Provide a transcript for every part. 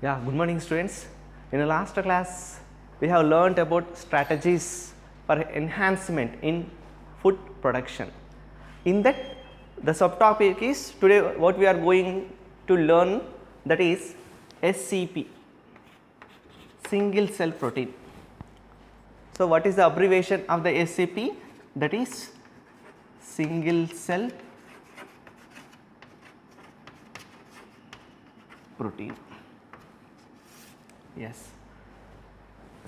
Yeah, good morning students. In the last class, we have learnt about strategies for enhancement in food production. In that, the subtopic is today what we are going to learn, that is SCP, single cell protein. So, what is the abbreviation of the SCP? That is single cell protein. Yes,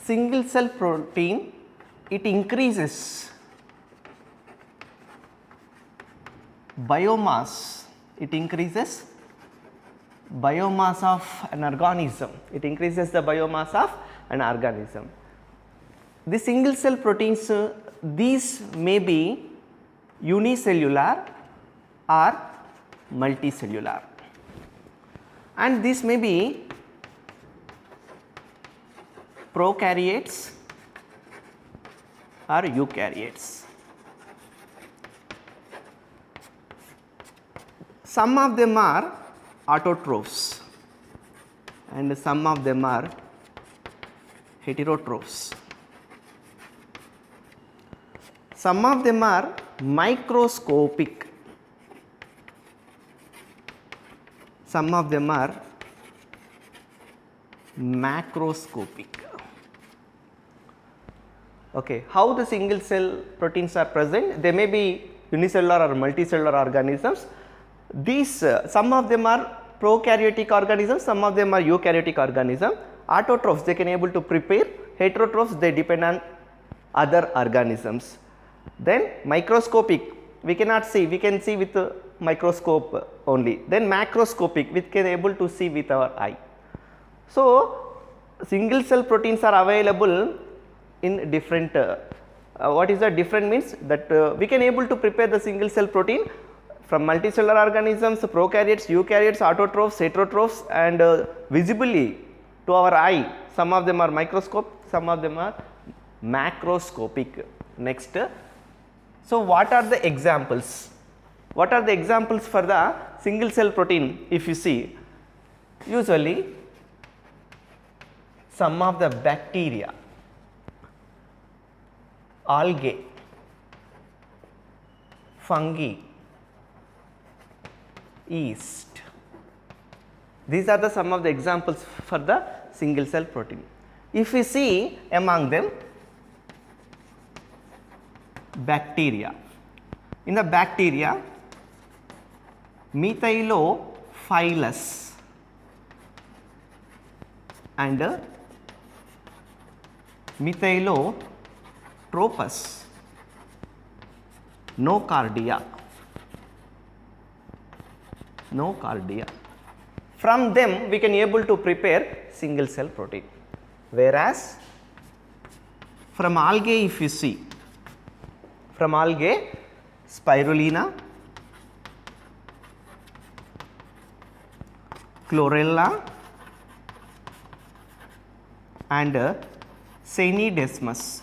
single cell protein, it increases biomass, it increases biomass of an organism, it increases the biomass of an organism. The single cell proteins, these may be unicellular or multicellular, and this may be prokaryotes or eukaryotes. Some of them are autotrophs and some of them are heterotrophs. Some of them are microscopic, some of them are macroscopic. Okay, how the single cell proteins are present? They may be unicellular or multicellular organisms. These some of them are prokaryotic organisms, some of them are eukaryotic organisms. Autotrophs, they can able to prepare. Heterotrophs, they depend on other organisms. Then microscopic, we cannot see, we can see with a microscope only. Then macroscopic, we can able to see with our eye. So, single cell proteins are available in different, what is the different means that we can able to prepare the single cell protein from multicellular organisms, prokaryotes, eukaryotes, autotrophs, heterotrophs, and visibly to our eye, some of them are microscope, some of them are macroscopic. Next, so what are the examples? What are the examples for the single cell protein? If you see, usually some of the bacteria, algae, fungi, yeast, these are the some of the examples for the single cell protein. If we see among them bacteria, in the bacteria Methylophilus and Methylotrophus, Nocardia. From them we can able to prepare single cell protein. Whereas from algae, if you see, from algae Spirulina, Chlorella and Cynidesmus.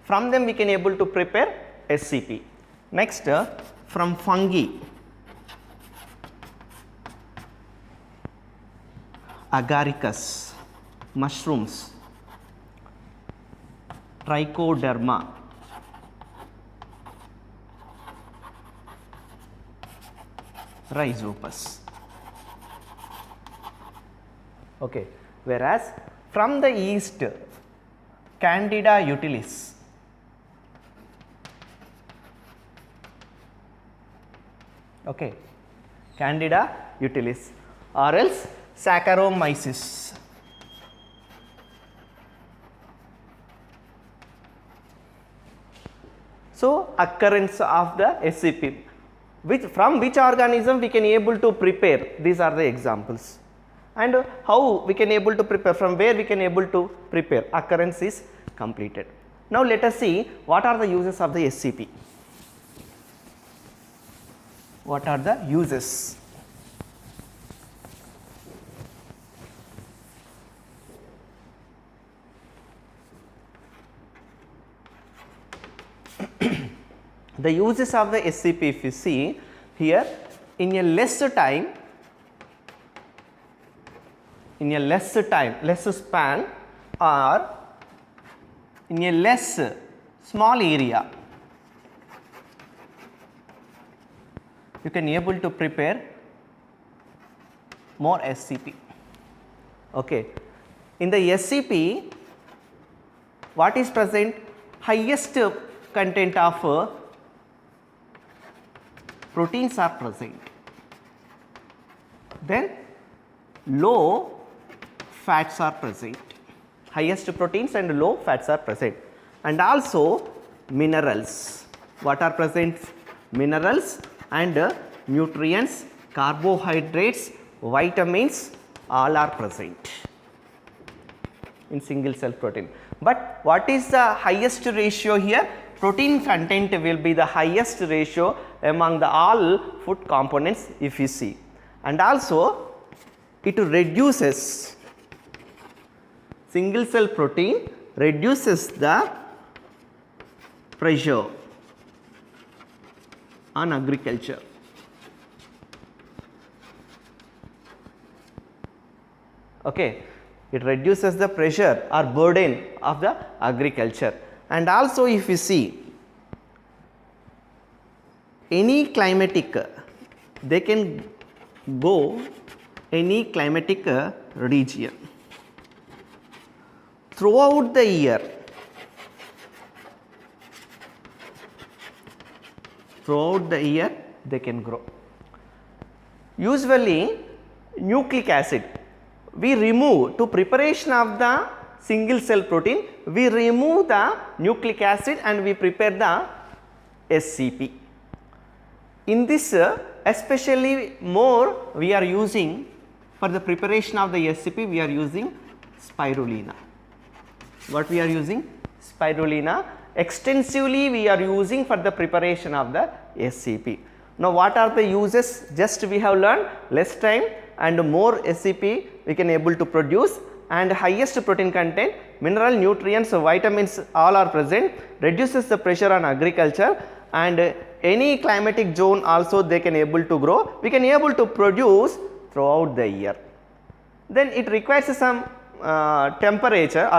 From them we can able to prepare SCP. Next, from fungi, Agaricus, mushrooms, Trichoderma, Rhizopus. Okay. Whereas from the yeast, Candida utilis, okay, Candida utilis, or else Saccharomyces. So, occurrence of the SCP, from which organism we can able to prepare, these are the examples. And how we can able to prepare, from where we can able to prepare, occurrence is completed. Now, let us see what are the uses of the SCP. What are the uses? The uses of the SCP, if you see here, in a less time in a less time, less span, or in a less small area, you can able to prepare more SCP. Okay. In the SCP, what is present? Highest content of proteins are present. Then low fats are present. Highest proteins and low fats are present. And also minerals. What are present? Minerals and nutrients, carbohydrates, vitamins, all are present in single cell protein. But what is the highest ratio here? Protein content will be the highest ratio among the all food components if you see. And also it reduces, single cell protein reduces the pressure on agriculture. Okay. It reduces the pressure or burden of the agriculture. And also if you see any climatic, they can go any climatic region throughout the year. Throughout the year they can grow. Usually nucleic acid, we remove, to preparation of the single cell protein, we remove the nucleic acid and we prepare the SCP. In this especially more we are using for the preparation of the SCP, we are using spirulina. What we are using? Spirulina. Extensively we are using for the preparation of the SCP. Now what are the uses? Just we have learned less time and more SCP we can able to produce, and highest protein content, mineral, nutrients, vitamins all are present, reduces the pressure on agriculture, and any climatic zone also they can able to grow, we can able to produce throughout the year. Then it requires some temperature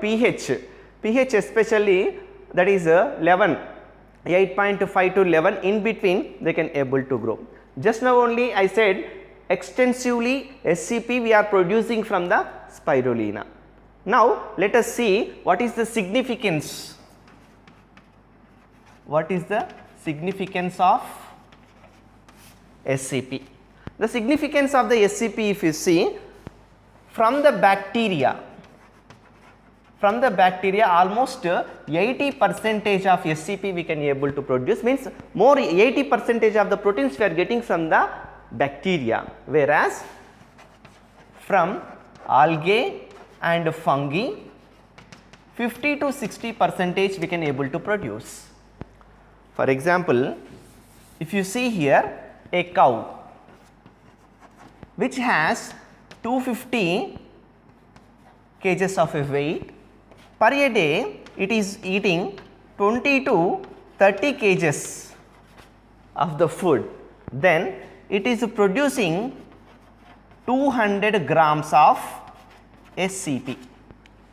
pH especially, that is 11, 8.5 to 11, in between they can able to grow. Just now only I said extensively SCP we are producing from the spirulina. Now let us see what is the significance. What is the significance of SCP? The significance of the SCP, if you see, from the bacteria almost 80% of SCP we can able to produce, means more 80% of the proteins we are getting from the bacteria, whereas from algae and fungi 50 to 60% we can able to produce. For example, if you see here a cow which has 250 kgs of a weight, per a day it is eating 20 to 30 kgs of the food, then it is producing 200 grams of SCP.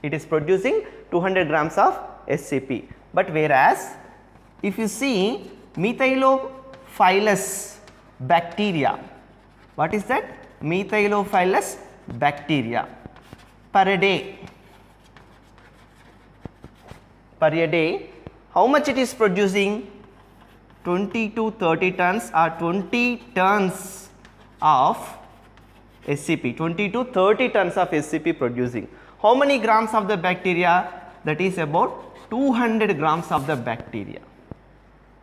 It is producing 200 grams of SCP. But whereas if you see Methylophilus bacteria, what is that? Methylophilus bacteria, per a day how much it is producing? 20 to 30 tons or 20 tons of SCP, 20 to 30 tons of SCP producing. How many grams of the bacteria? That is about 200 grams of the bacteria.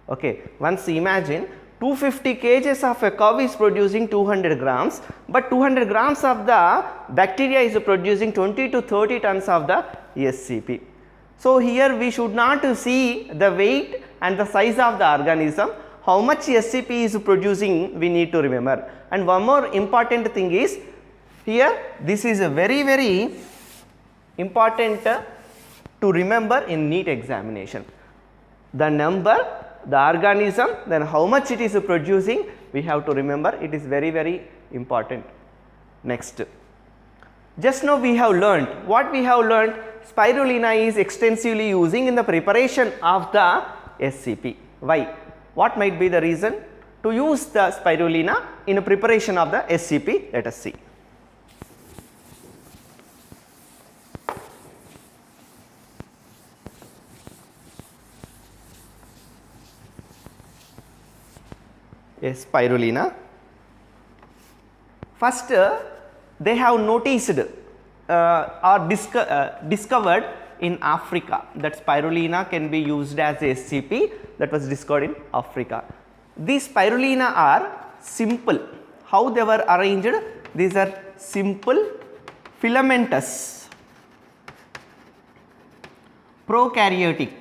Okay. Once imagine 250 kgs of a cow is producing 200 grams, but 200 grams of the bacteria is producing 20 to 30 tons of the SCP. So here we should not see the weight and the size of the organism, how much SCP is producing we need to remember. And one more important thing is here, this is a very important to remember in NEET examination. The number, the organism, then how much it is producing, we have to remember, it is very important. Next, Just now we have learnt, what we have learnt, spirulina is extensively using in the preparation of the SCP. Why? What might be the reason to use the spirulina in the preparation of the SCP? Let us see. Yes, spirulina. First, they have noticed or discovered in Africa that spirulina can be used as a SCP, that was discovered in Africa. These spirulina are simple. How they were arranged? These are simple filamentous prokaryotic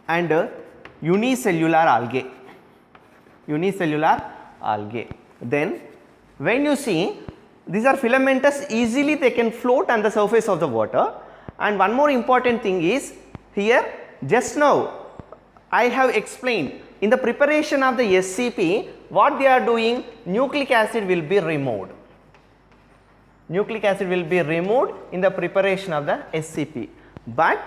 and unicellular algae. Then when you see, these are filamentous, easily they can float on the surface of the water. And one more important thing is, here just now I have explained, in the preparation of the SCP, what they are doing, nucleic acid will be removed. Nucleic acid will be removed in the preparation of the SCP. But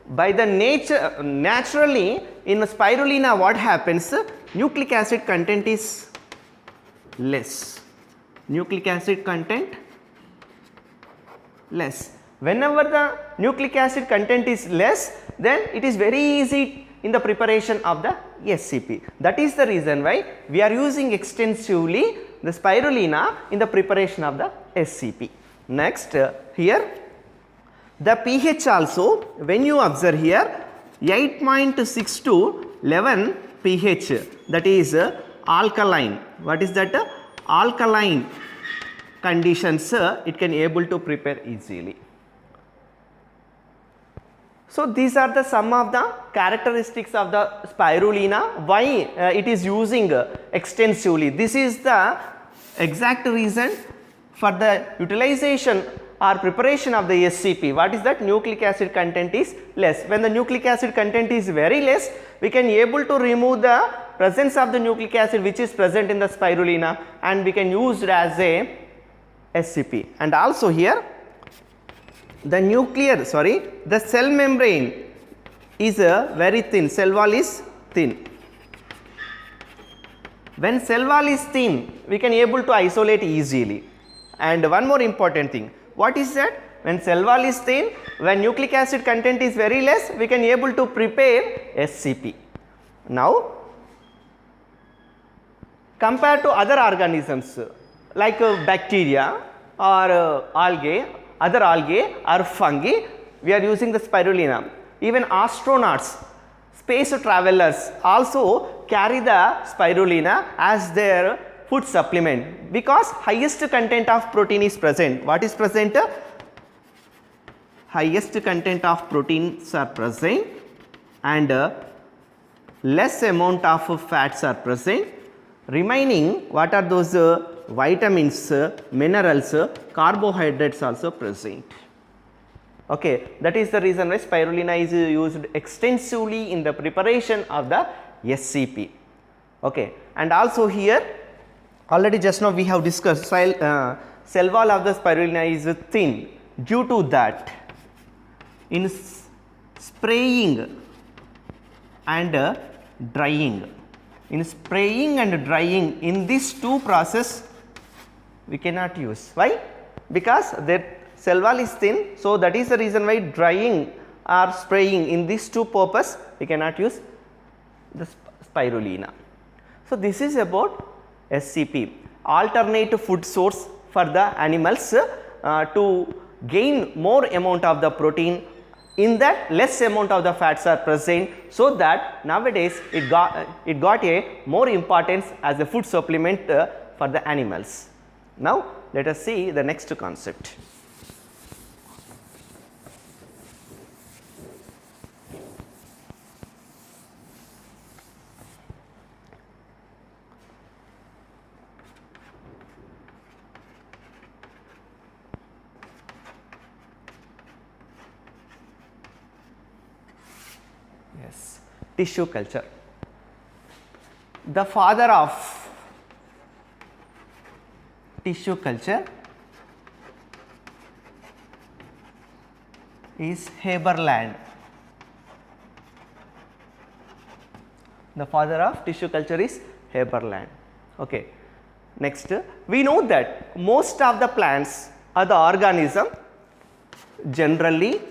by the nature, naturally in spirulina what happens, nucleic acid content is less. Nucleic acid content less. Whenever the nucleic acid content is less, then it is very easy in the preparation of the SCP. That is the reason why we are using extensively the spirulina in the preparation of the SCP. Next, here the pH also, when you observe here, 8.6 to 11 pH, that is alkaline. What is that? Alkaline conditions, it can able to prepare easily. So these are the some of the characteristics of the spirulina, why it is using extensively. This is the exact reason for the utilization or preparation of the SCP. What is that? Nucleic acid content is less. When the nucleic acid content is very less, we can able to remove the presence of the nucleic acid which is present in the spirulina, and we can use it as a SCP. And also here the cell membrane is very thin, cell wall is thin. When cell wall is thin, we can able to isolate easily. And one more important thing, what is that? When cell wall is thin, when nucleic acid content is very less, we can able to prepare SCP. Now, compared to other organisms like bacteria or algae, other algae or fungi, we are using the spirulina. Even astronauts, space travelers also carry the spirulina as their food supplement, because highest content of protein is present. What is present? Highest content of proteins are present and less amount of fats are present. Remaining, what are those? Vitamins, minerals, carbohydrates also present. Okay, that is the reason why spirulina is used extensively in the preparation of the SCP. Okay, and also here already just now we have discussed cell wall of the spirulina is thin. Due to that, in spraying and drying, in these two process we cannot use. Why? Because their cell wall is thin, so that is the reason why drying or spraying, in these two purpose we cannot use the spirulina. So this is about SCP, alternate food source for the animals to gain more amount of the protein, in that less amount of the fats are present, so that nowadays it got a more importance as a food supplement for the animals. Now let us see the next concept. Yes, tissue culture. The father of tissue culture is Haberland. The father of tissue culture is Haberland. Okay. Next, we know that most of the plants or the organism, generally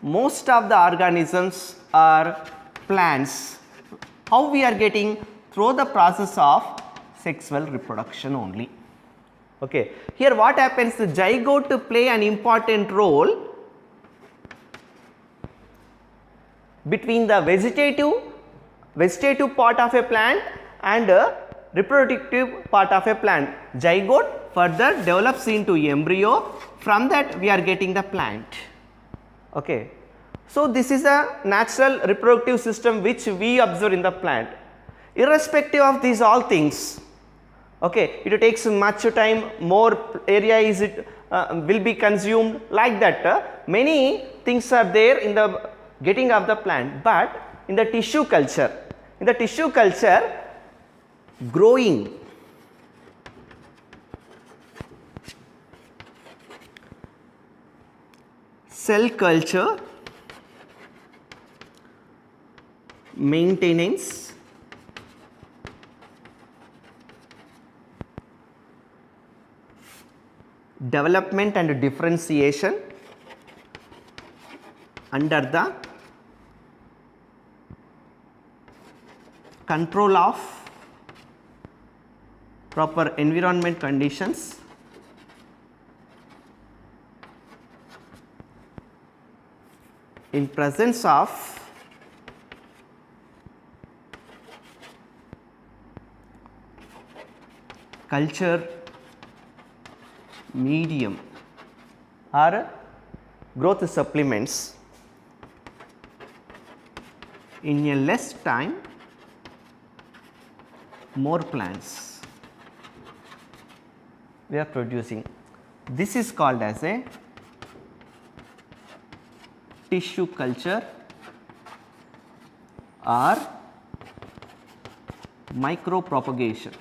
most of the organisms are plants. How we are getting? Through the process of sexual reproduction only. Okay. Here what happens? The zygote play an important role between the vegetative part of a plant and reproductive part of a plant. Zygote further develops into embryo, from that we are getting the plant. Okay. So, this is a natural reproductive system which we observe in the plant. Irrespective of these all things, okay, it takes much time, more area is it will be consumed, like that many things are there in the getting of the plant, but in the tissue culture, growing, cell culture, maintenance, development and differentiation under the control of proper environment conditions, in presence of culture medium or growth supplements, in a less time more plants we are producing. This is called as a tissue culture or micropropagation.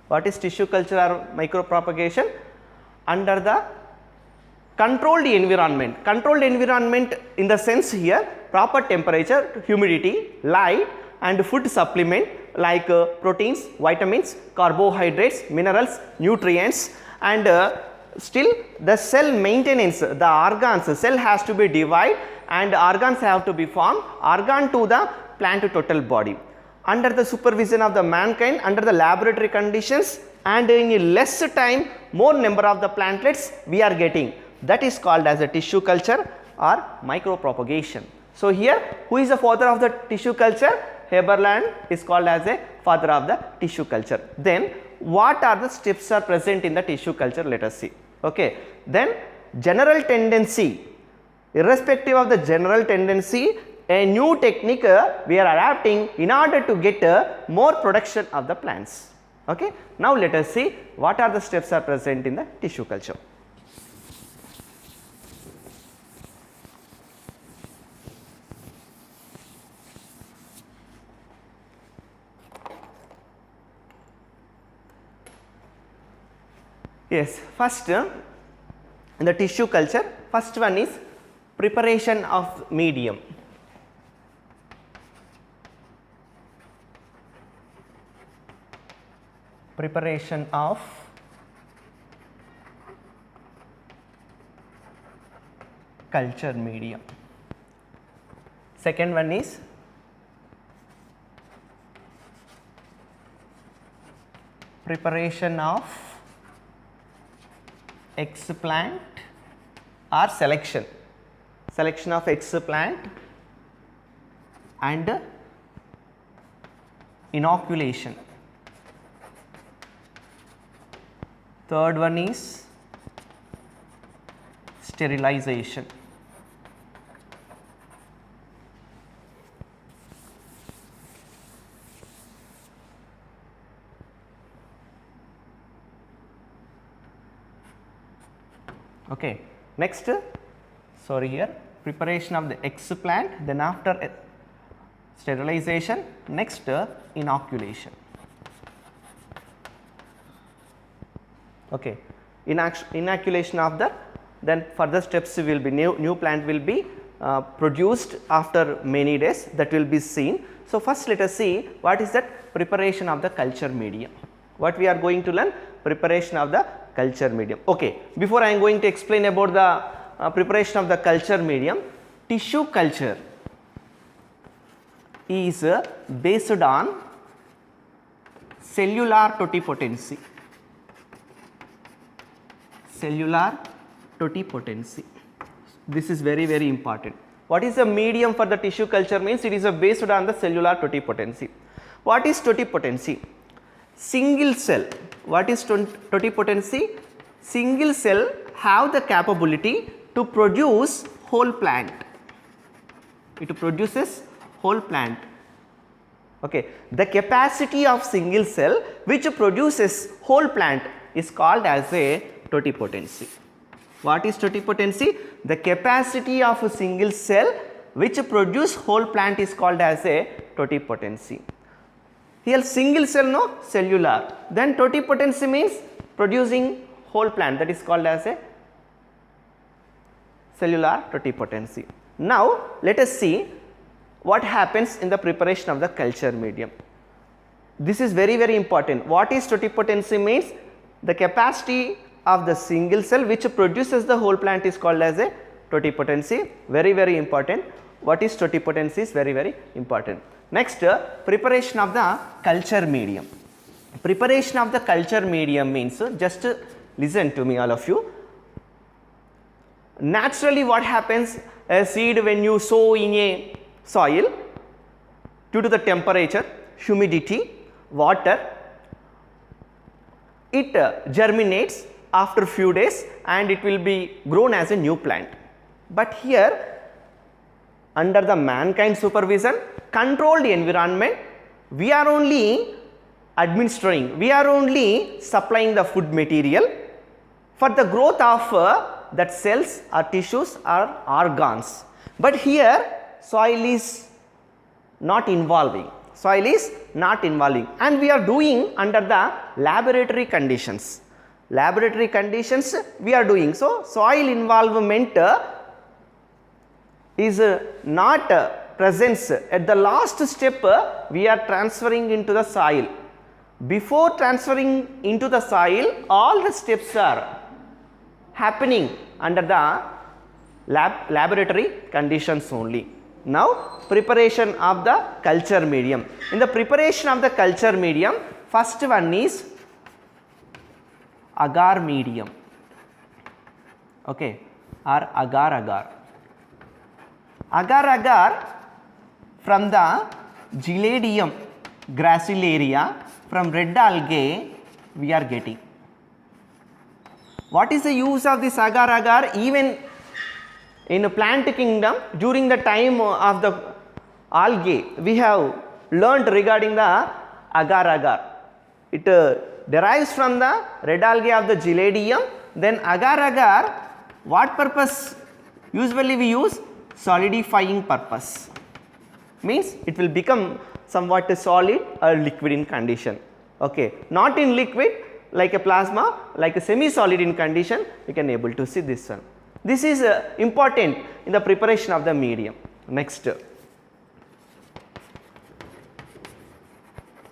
What is tissue culture or micropropagation? Under the controlled environment. Controlled environment in the sense here proper temperature, humidity, light and food supplement like proteins, vitamins, carbohydrates, minerals, nutrients, and still the cell maintenance, the organs, cell has to be divided and organs have to be formed, organ to the plant total body. Under the supervision of the mankind, under the laboratory conditions, and in a less time more number of the plantlets we are getting, that is called as a tissue culture or micropropagation. So, here who is the father of the tissue culture? Haberland is called as a father of the tissue culture. Then what are the steps are present in the tissue culture? Let us see. Okay. Then general tendency, irrespective of the general tendency, a new technique we are adapting in order to get more production of the plants. Okay. Now let us see what are the steps are present in the tissue culture. Yes, first in the tissue culture, first one is preparation of medium. Preparation of culture medium. Second one is preparation of explant or selection of explant and inoculation. Third one is sterilization. Okay. Next, sorry, here preparation of the explant, then after sterilization, next inoculation. Okay, inoculation of the, then further steps will be new plant will be produced after many days, that will be seen. So, first let us see what is that preparation of the culture medium. What we are going to learn? Preparation of the culture medium. Okay, before I am going to explain about the preparation of the culture medium, tissue culture is based on cellular totipotency. Cellular totipotency. This is very, very important. What is the medium for the tissue culture means? It is based on the cellular totipotency. What is totipotency? Single cell. What is totipotency? Single cell have the capability to produce whole plant. It produces whole plant. Okay. The capacity of single cell which produces whole plant is called as a totipotency. What is totipotency? The capacity of a single cell which produce whole plant is called as a totipotency. Here single cell, no, cellular, then totipotency means producing whole plant, that is called as a cellular totipotency. Now let us see what happens in the preparation of the culture medium. This is very, very important. What is totipotency means? The capacity of the single cell which produces the whole plant is called as a totipotency. Very, very important. What is totipotency is very, very important. Next, preparation of the culture medium. Preparation of the culture medium means, just listen to me all of you. Naturally what happens, a seed when you sow in a soil, due to the temperature, humidity, water, it germinates after few days and it will be grown as a new plant. But here under the mankind supervision, controlled environment, we are only administering, we are only supplying the food material for the growth of that cells or tissues or organs. But here soil is not involving, soil is not involving, and we are doing under the laboratory conditions. Laboratory conditions we are doing. So, soil involvement is not presence. At the last step we are transferring into the soil. Before transferring into the soil, all the steps are happening under the laboratory conditions only. Now preparation of the culture medium. In the preparation of the culture medium, first one is agar medium, okay, or agar. Agar from the Giladium gracilaria, from red algae we are getting. What is the use of this agar? Even in a plant kingdom, during the time of the algae, we have learnt regarding the agar. It derives from the red algae of the Giladium. Then agar, what purpose usually we use? Solidifying purpose. Means it will become somewhat solid or liquid in condition. Okay, not in liquid like a plasma, like a semi-solid in condition, we can able to see this one. This is important in the preparation of the medium. Next,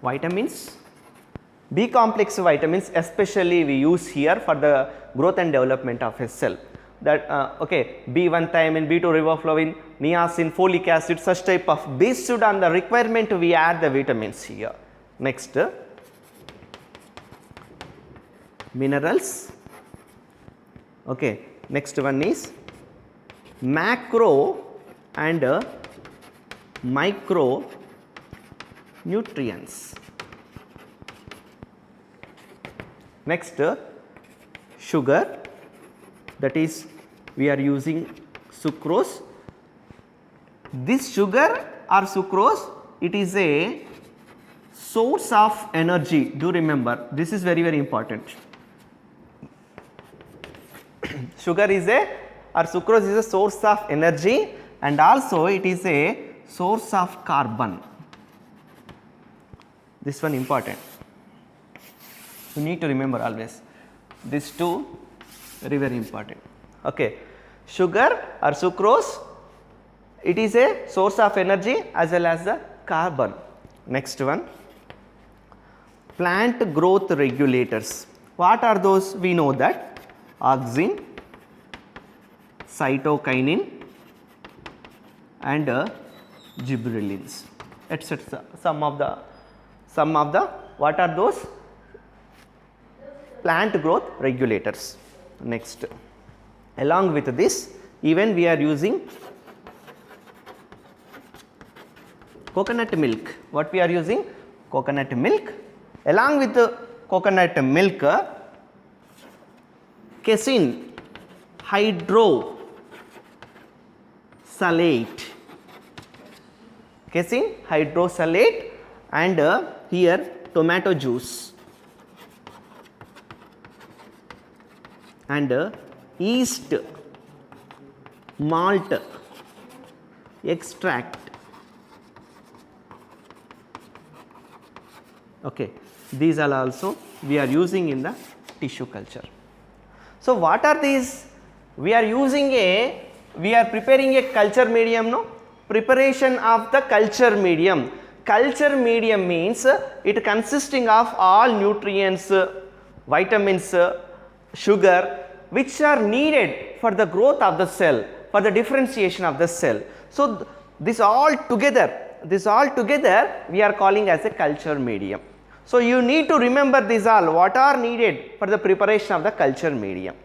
vitamins. B complex vitamins especially we use here for the growth and development of a cell. That okay, B1 thiamine, B2 riboflavin, niacin, folic acid, such type of, based on the requirement we add the vitamins here. Next, minerals. Okay, next one is macro and micro nutrients. Next, sugar, that is we are using sucrose. This sugar or sucrose, it is a source of energy. Do remember, this is very, very important. Sugar is or sucrose is a source of energy, and also it is a source of carbon. This one important. You need to remember always. These two very important. Okay. Sugar or sucrose, it is a source of energy as well as the carbon. Next one, plant growth regulators. What are those? We know that auxin, cytokinin and gibberellins, etc. Some of the what are those? Plant growth regulators. Next, along with this, even we are using coconut milk. What we are using? Coconut milk. Along with the coconut milk, casein hydrosalate, casein hydrosalate, and here tomato juice and yeast malt extract. Okay, these are also we are using in the tissue culture. So what are these? We are preparing a culture medium, no? Preparation of the culture medium. Culture medium means it consisting of all nutrients, vitamins, sugar, which are needed for the growth of the cell, for the differentiation of the cell. So this all together we are calling as a culture medium. So you need to remember these all, what are needed for the preparation of the culture medium.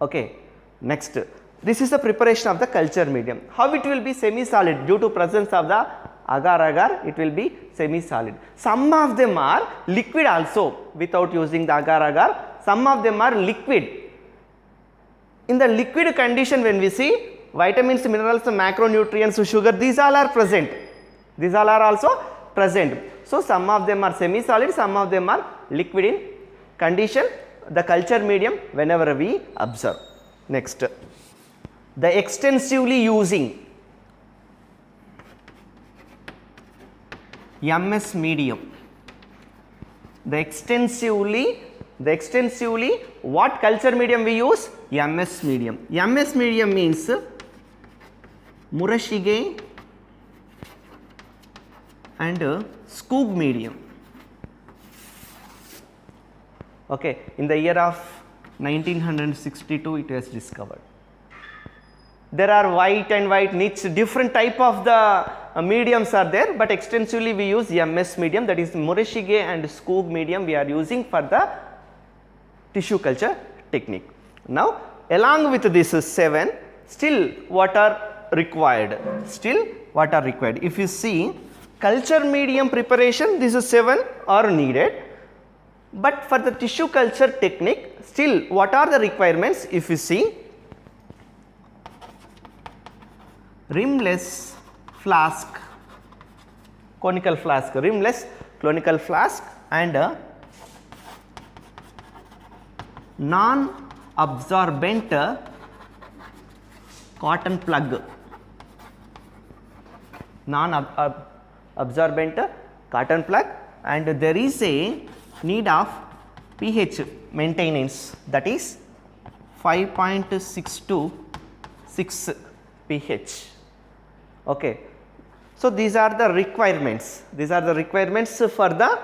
Okay. Next, this is the preparation of the culture medium. How it will be semi-solid? Due to presence of the agar-agar, it will be semi-solid. Some of them are liquid also without using the agar-agar. Some of them are liquid. In the liquid condition, when we see vitamins, minerals, macronutrients, sugar, these all are present. These all are also present. So some of them are semi-solid, some of them are liquid in condition, the culture medium whenever we observe. Next, the extensively using MS medium. The extensively what culture medium we use? MS medium. MS medium means Murashige and Skoog medium. Okay, in the year of 1962 it was discovered. There are white and white niche, different type of the mediums are there, but extensively we use MS medium, that is Murashige and Skoog medium we are using for the tissue culture technique. Now along with this 7, still what are required? If you see culture medium preparation, this is 7 are needed, but for the tissue culture technique, still what are the requirements? If you see rimless flask, conical flask, rimless conical flask, and non-absorbent cotton plug, non-absorbent cotton plug, and there is a need of pH maintenance, that is 5.6 to 6 pH. Okay. So these are the requirements. These are the requirements for the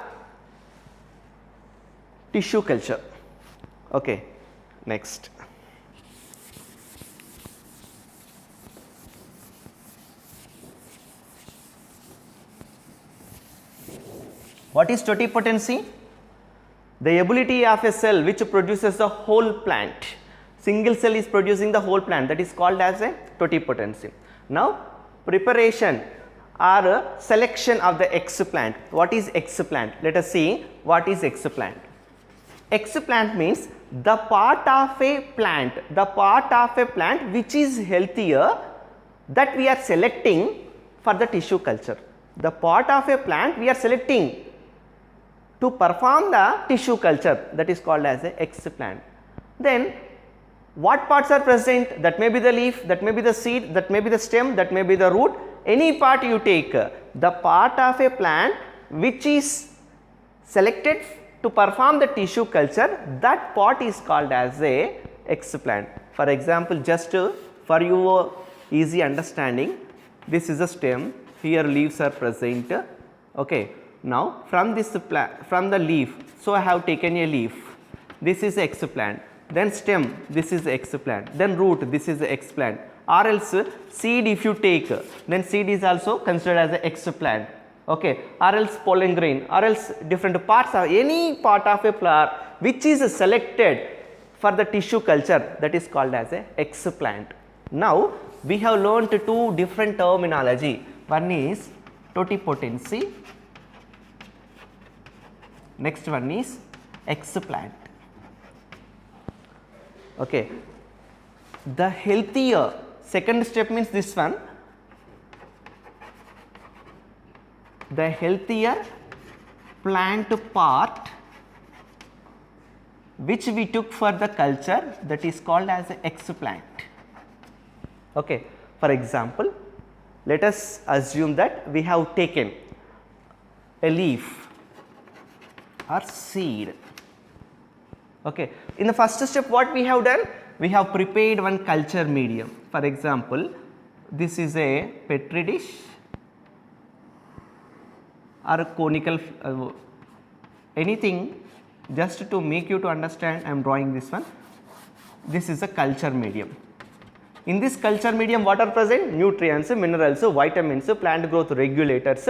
tissue culture. Okay. Next. What is totipotency? The ability of a cell which produces the whole plant. Single cell is producing the whole plant, that is called as a totipotency. Now preparation or selection of the explant. What is explant? Let us see what is explant. Explant means the part of a plant, which is healthier, that we are selecting for the tissue culture. The part of a plant we are selecting to perform the tissue culture, that is called as a explant. Then what parts are present? That may be the leaf, that may be the seed, that may be the stem, that may be the root. Any part you take, the part of a plant which is selected to perform the tissue culture, that pot is called as a explant. For example, just for your easy understanding, this is a stem, here leaves are present. Okay. Now, from this from the leaf, so I have taken a leaf, this is explant, then stem, this is explant, then root, this is explant, or else seed if you take, then seed is also considered as a explant. Okay. Or else pollen grain, or else different parts of any part of a flower which is selected for the tissue culture, that is called as a explant. Now, we have learned two different terminology. One is totipotency, next one is explant. Okay. The healthier, second step means this one, the healthier plant part which we took for the culture, that is called as a explant. Okay. For example, let us assume that we have taken a leaf or seed. Okay. In the first step, what we have done? We have prepared one culture medium. For example, this is a petri dish or a conical anything, just to make you to understand, I am drawing this one. This is a culture medium. In this culture medium, what are present? Nutrients, minerals, vitamins, plant growth regulators,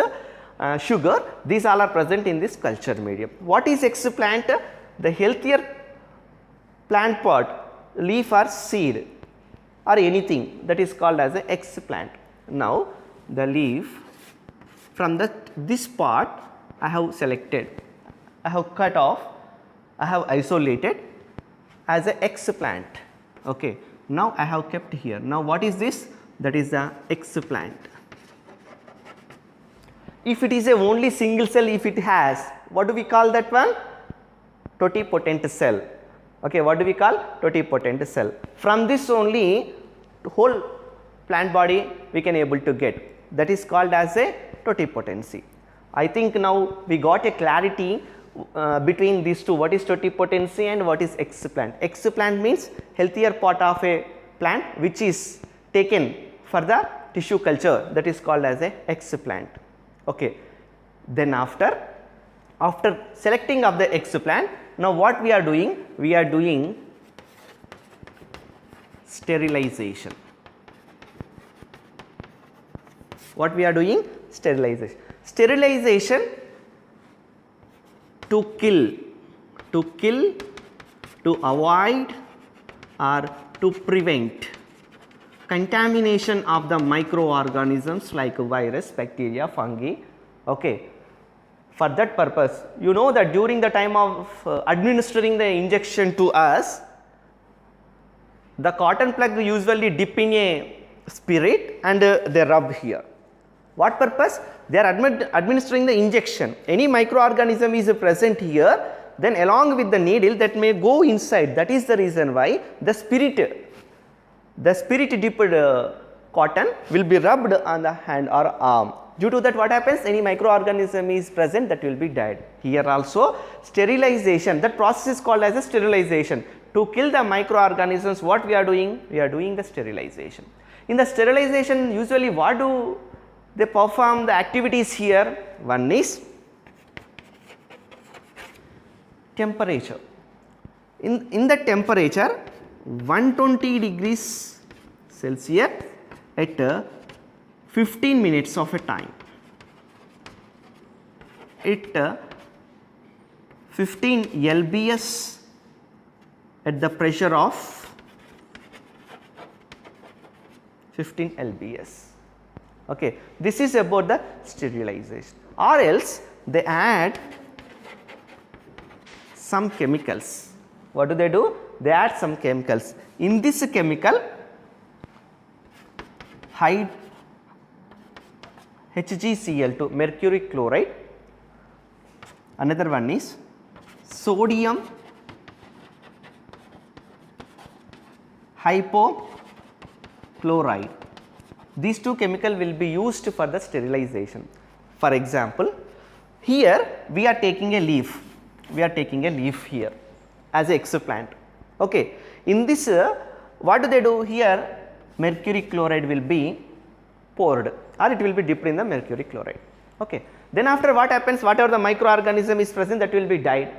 sugar, these all are present in this culture medium. What is explant? The healthier plant pot, leaf or seed or anything, that is called as a explant. Now, the leaf from this part I have selected, I have cut off, I have isolated as a explant. Okay. Now, I have kept here. Now, what is this? That is the explant. If it is a only single cell, if it has, what do we call that one? Totipotent cell. Okay, what do we call? Totipotent cell. From this only whole plant body we can able to get, that is called as a totipotency. I think now we got a clarity between these two, what is totipotency and what is explant. Explant means healthier part of a plant which is taken for the tissue culture, that is called as a explant. Okay. Then after selecting of the explant, now what we are doing? We are doing sterilization. What we are doing? Sterilization. Sterilization to kill, to avoid or to prevent contamination of the microorganisms like virus, bacteria, fungi. Okay. For that purpose, you know that during the time of administering the injection to us, the cotton plug usually dip in a spirit and they rub here. What purpose? They are administering the injection. Any microorganism is present here, then along with the needle that may go inside. That is the reason why the spirit dipped cotton will be rubbed on the hand or arm. Due to that, what happens? Any microorganism is present, that will be died. Here also sterilization, that process is called as a sterilization. To kill the microorganisms, what we are doing? We are doing the sterilization. In the sterilization, usually what do they perform the activities here? One is temperature. In the temperature 120 degrees Celsius at 15 minutes of a time. At 15 lbs at the pressure of 15 lbs. Okay. This is about the sterilization, or else they add some chemicals. What do? They add some chemicals. In this chemical, HgCl2, mercury chloride. Another one is sodium hypochlorite. These two chemicals will be used for the sterilization. For example, here we are taking a leaf. we are taking a leaf here as a exoplant. Okay. In this what do they do here? Mercury chloride will be poured or it will be dipped in the mercury chloride. Okay. Then after what happens, whatever the microorganism is present, that will be died.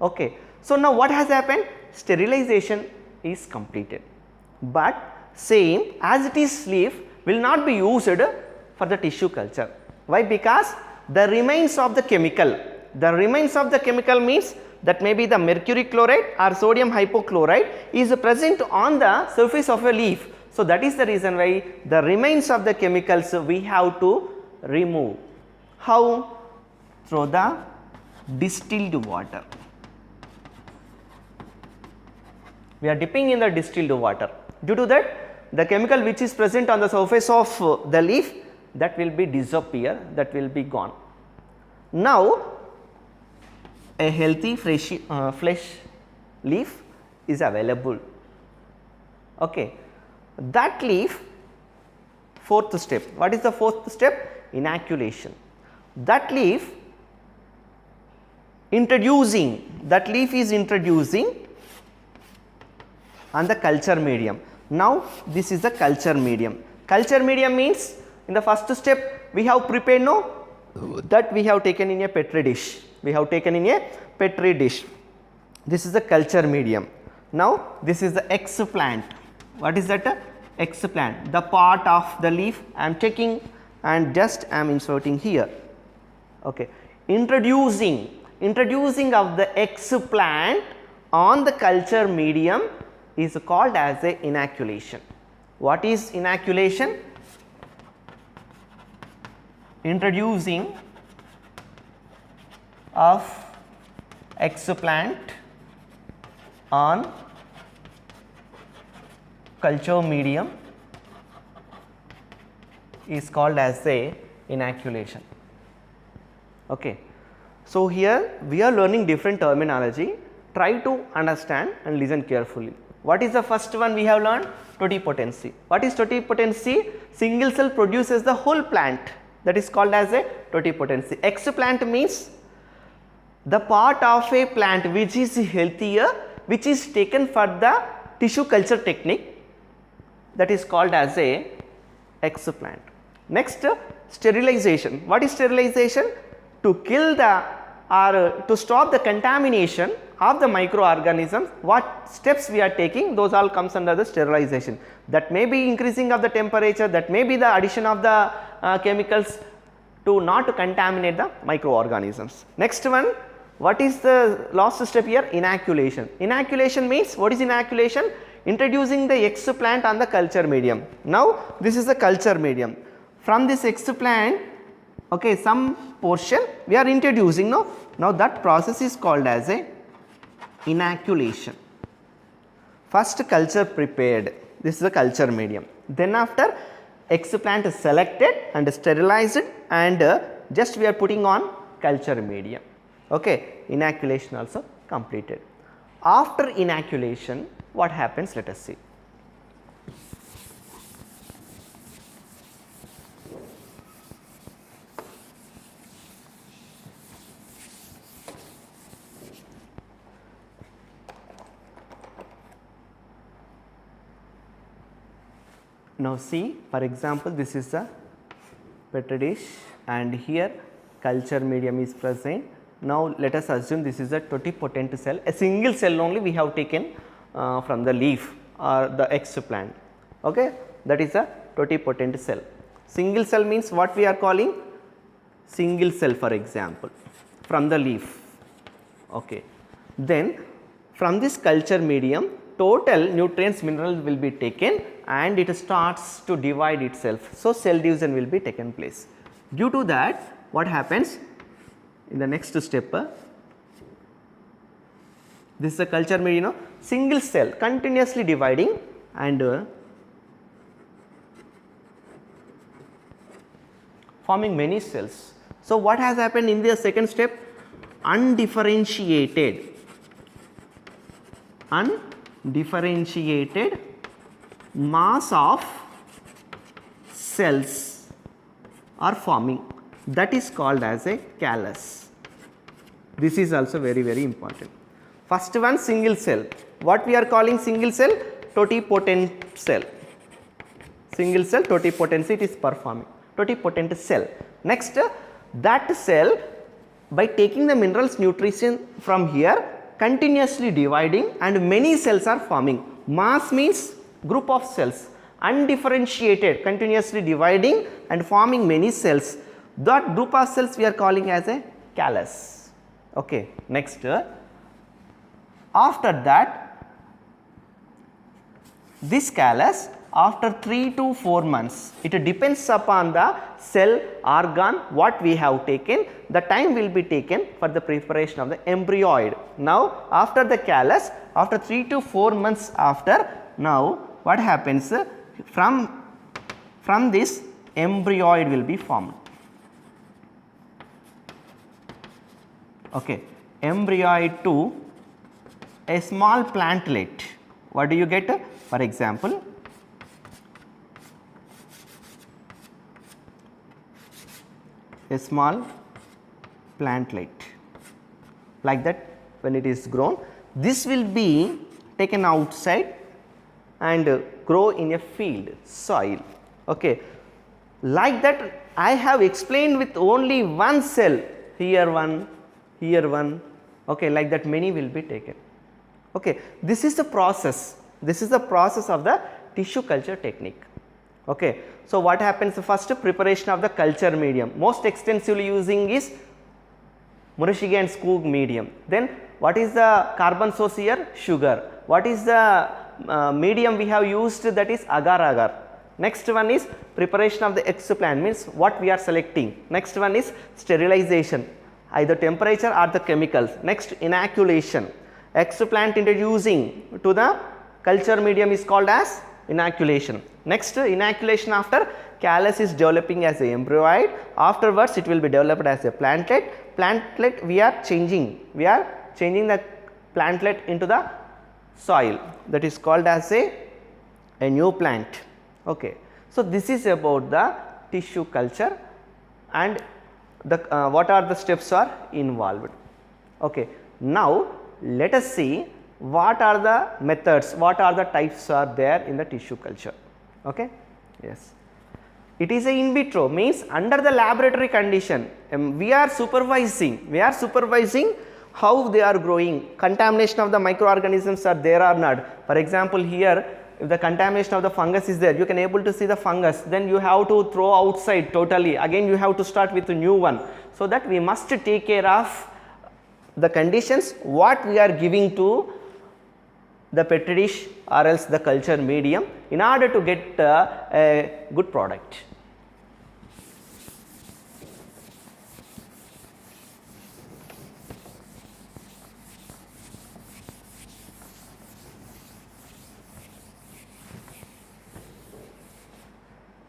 Okay. So now what has happened? Sterilization is completed, but same as it is leaf will not be used for the tissue culture. Why? Because the remains of the chemical, means that maybe the mercury chloride or sodium hypochlorite is present on the surface of a leaf. So that is the reason why the remains of the chemicals we have to remove. How? Through the distilled water. We are dipping in the distilled water. Due to that, the chemical which is present on the surface of the leaf, that will be disappear, that will be gone. Now a healthy fresh leaf is available. Okay. That leaf, fourth step. What is the fourth step? Inoculation. That leaf is introducing on the culture medium. Now this is the culture medium. Culture medium means in the first step we have prepared that we have taken in a petri dish. This is the culture medium. Now this is the explant. What is that? Explant. The part of the leaf I am taking and just I am inserting here. Okay. Introducing of the explant on the culture medium is called as a inoculation. What is inoculation? Introducing of explant on culture medium is called as a inoculation. Okay. So here we are learning different terminology. Try to understand and listen carefully. What is the first one we have learned? Totipotency. What is totipotency? Single cell produces the whole plant, that is called as a totipotency. Explant means the part of a plant which is healthier, which is taken for the tissue culture technique, that is called as a explant. Next, sterilization. What is sterilization? To kill the or to stop the contamination of the microorganisms, what steps we are taking, those all comes under the sterilization. That may be increasing of the temperature, that may be the addition of the chemicals to not to contaminate the microorganisms. Next one, what is the last step here? Inoculation. Inoculation means, what is inoculation? Introducing the explant on the culture medium. Now this is the culture medium. From this explant, okay, some portion we are introducing. Now that process is called as a inoculation. First culture prepared, this is the culture medium. Then after explant is selected and sterilized and just we are putting on culture medium. Okay, inoculation also completed. After inoculation, what happens? Let us see. Now see, for example, this is the petri dish and here culture medium is present. Now let us assume this is a totipotent cell, a single cell only we have taken from the leaf or the explant. Okay, that is a totipotent cell. Single cell means what we are calling? Single cell, for example, from the leaf. Okay. Then from this culture medium, total nutrients, minerals will be taken and it starts to divide itself. So cell division will be taken place. Due to that, what happens in the next step? This is a culture medium, single cell continuously dividing and forming many cells. So what has happened in the second step? Undifferentiated mass of cells are forming, that is called as a callus. This is also very, very important. First one, single cell. What we are calling single cell? Totipotent cell. Single cell totipotency it is performing. Totipotent cell. Next, that cell by taking the minerals nutrition from here continuously dividing and many cells are forming. Mass means group of cells, undifferentiated, continuously dividing and forming many cells. That group of cells we are calling as a callus. Okay. Next, after that, this callus after 3 to 4 months, it depends upon the cell organ what we have taken, the time will be taken for the preparation of the embryoid. Now, after the callus, after 3 to 4 months after, now what happens, from this embryoid will be formed. Okay. Embryoid to a small plantlet. What do you get? For example, a small plantlet, like that when it is grown, this will be taken outside and grow in a field, soil. Okay. Like that I have explained with only one cell, here one, okay, like that many will be taken. Okay. This is the process, this is the process of the tissue culture technique. Okay. So, what happens, first preparation of the culture medium, most extensively using is Murashige and Skoog medium. Then what is the carbon source here? Sugar. What is the medium we have used, that is agar agar. Next one is preparation of the explant, means what we are selecting. Next one is sterilization, either temperature or the chemicals. Next, inoculation. Explant introducing to the culture medium is called as inoculation. Next, inoculation after callus is developing as a embryoid, afterwards it will be developed as a plantlet. Plantlet we are changing the plantlet into the soil, that is called as a new plant. Okay. So, this is about the tissue culture and the what are the steps are involved. Okay. Now, let us see what are the methods, what are the types are there in the tissue culture. Okay. Yes. It is a in vitro, means under the laboratory condition, we are supervising how they are growing, contamination of the microorganisms are there or not. For example, here if the contamination of the fungus is there, you can able to see the fungus, then you have to throw outside totally, again you have to start with a new one. So, that we must take care of the conditions what we are giving to the petri dish or else the culture medium in order to get a good product.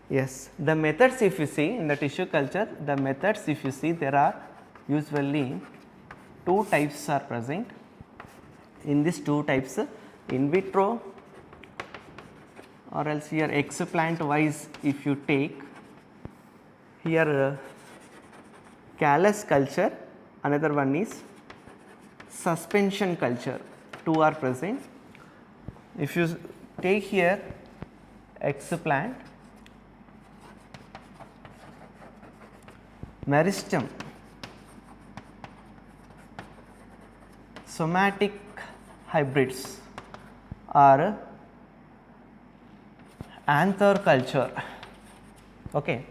Yes, the methods if you see in the tissue culture, the methods if you see, there are usually two types are present. In these two types, in vitro or else here explant wise, if you take here callus culture, another one is suspension culture, two are present. If you take here explant, meristem, somatic hybrids or anther culture. Okay.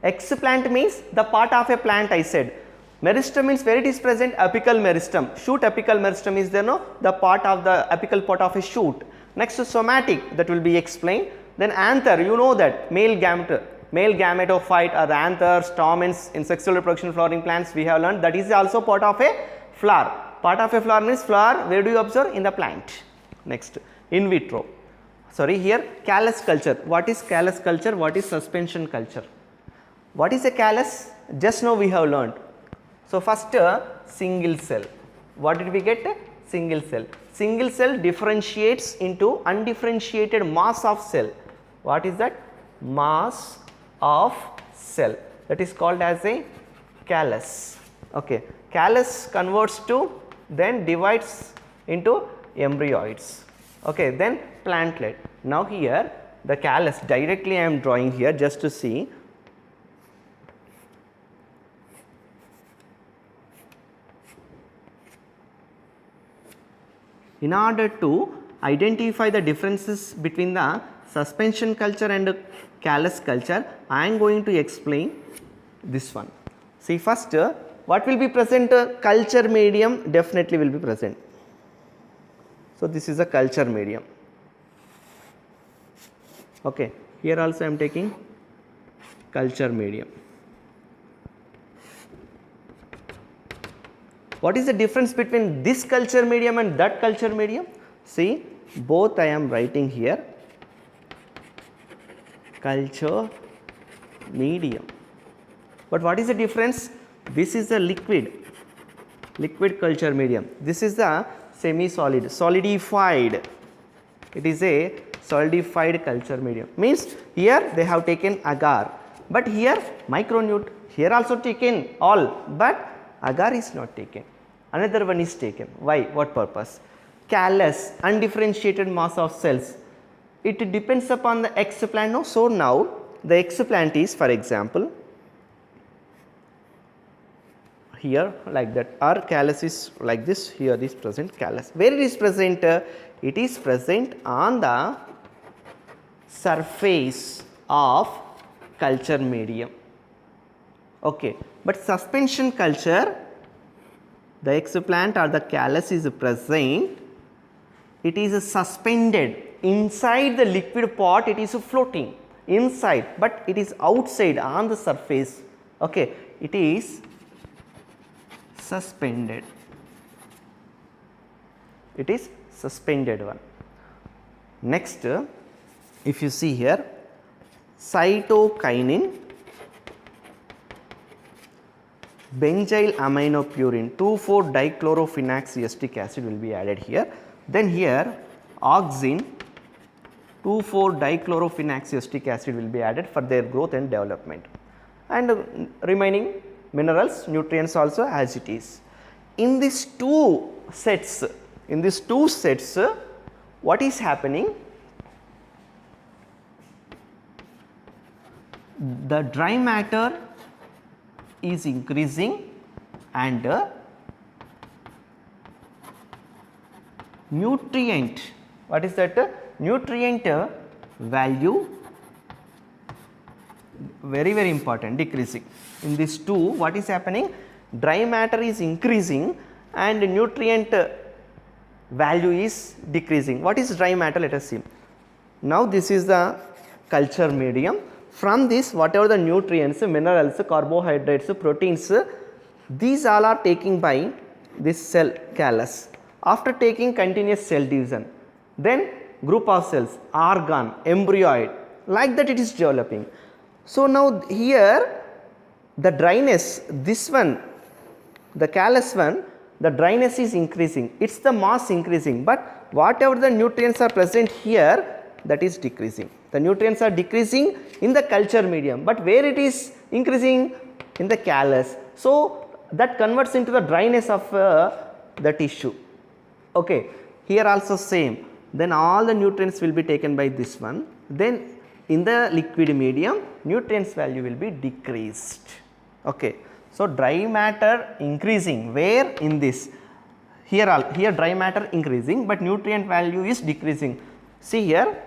Explant means the part of a plant, I said. Meristem means where it is present, apical meristem, shoot apical meristem is there, no, the part of the apical part of a shoot. Next to somatic, that will be explained. Then anther, you know that male gametophyte or anther, stamens in sexual reproduction flowering plants we have learned, that is also part of a flower. Part of a flower means flower, where do you observe? In the plant. Next, in vitro. Sorry, here callus culture. What is callus culture? What is suspension culture? What is a callus? Just now we have learned. So, first single cell. What did we get? Single cell. Single cell differentiates into undifferentiated mass of cell. What is that? Mass of cell. That is called as a callus. Okay. callus converts to, then divides into embryoids. Okay, then plantlet. Now here the callus directly I am drawing here just to see. In order to identify the differences between the suspension culture and callus culture, I am going to explain this one. See, first what will be present? Culture medium definitely will be present. So, this is a culture medium. Okay. Here also I am taking culture medium. What is the difference between this culture medium and that culture medium? See, both I am writing here culture medium. But what is the difference? This is the liquid culture medium. This is the semi-solid, solidified. It is a solidified culture medium. Means here they have taken agar, but here micronute. Here also taken all, but agar is not taken. Another one is taken. Why? What purpose? Callus, undifferentiated mass of cells. It depends upon the explant. No? So now the explant is, for example, here like that, or callus is like this. Here is present callus. Where it is present? It is present on the surface of culture medium. Okay, but suspension culture, the explant or the callus is present. It is suspended inside the liquid pot. It is floating inside, but it is outside on the surface. Okay, it is suspended. It is suspended one. Next, if you see here, cytokinin, benzyl aminopurine, 2,4-dichlorophenolic acid will be added here. Then here auxin, 2,4-dichlorophenolic acid will be added for their growth and development, and remaining minerals, nutrients also as it is. In these two sets, what is happening? The dry matter is increasing and nutrient, what is that? Nutrient value, very important, decreasing. In these two, what is happening? Dry matter is increasing and nutrient value is decreasing. What is dry matter? Let us see. Now this is the culture medium. From this, whatever the nutrients, minerals, carbohydrates, proteins, these all are taken by this cell callus. After taking continuous cell division, then group of cells, organ, embryoid, like that it is developing. So now here the dryness, this one, the callus one, the dryness is increasing, it is the mass increasing, but whatever the nutrients are present here, that is decreasing. The nutrients are decreasing in the culture medium, but where it is increasing? In the callus. So that converts into the dryness of the tissue. Okay, here also same. Then all the nutrients will be taken by this one. Then in the liquid medium, nutrients value will be decreased. Okay, so dry matter increasing, where? In this. Here dry matter increasing, but nutrient value is decreasing. See here,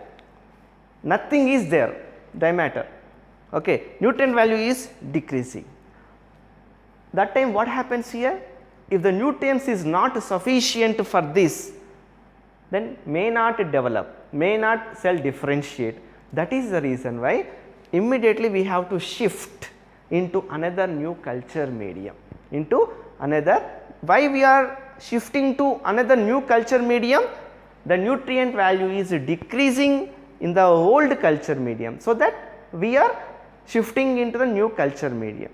nothing is there, dry matter. Okay, nutrient value is decreasing. That time what happens here? If the nutrients is not sufficient for this, then may not develop, may not cell differentiate. That is the reason why immediately we have to shift into another new culture medium, into another. Why we are shifting to another new culture medium? The nutrient value is decreasing in the old culture medium, so that we are shifting into the new culture medium.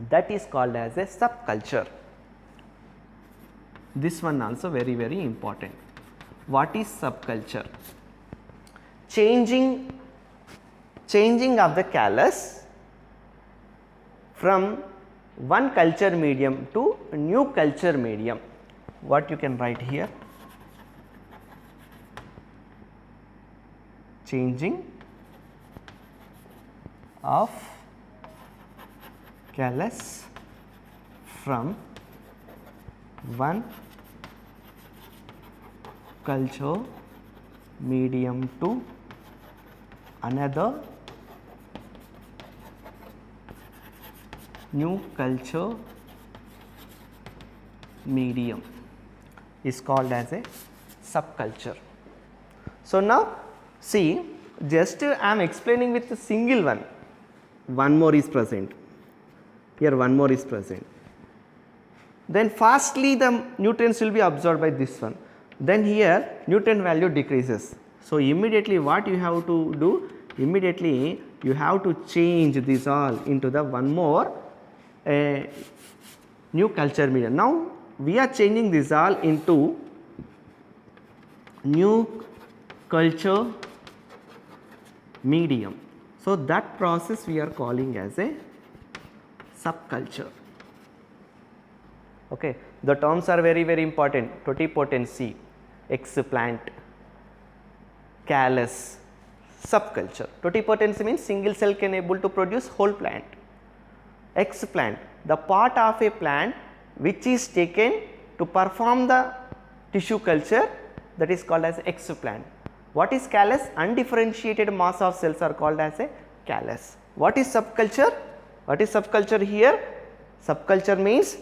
That is called as a subculture. This one also very important. What is subculture? Changing of the callus from one culture medium to new culture medium. What you can write here? Changing of callus from one culture medium to another new culture medium is called as a subculture. So, now see, just I am explaining with a single one more is present, here one more is present, then fastly the nutrients will be absorbed by this one, then here nutrient value decreases. So, immediately what you have to do, immediately you have to change this all into the one more new culture medium. Now, we are changing this all into new culture medium. So, that process we are calling as a subculture. Okay. The terms are very important: totipotency, explant, callus, subculture. Totipotency means single cell can able to produce whole plant. Explant, the part of a plant which is taken to perform the tissue culture, that is called as explant. What is callus? Undifferentiated mass of cells are called as a callus. What is subculture? What is subculture here? Subculture means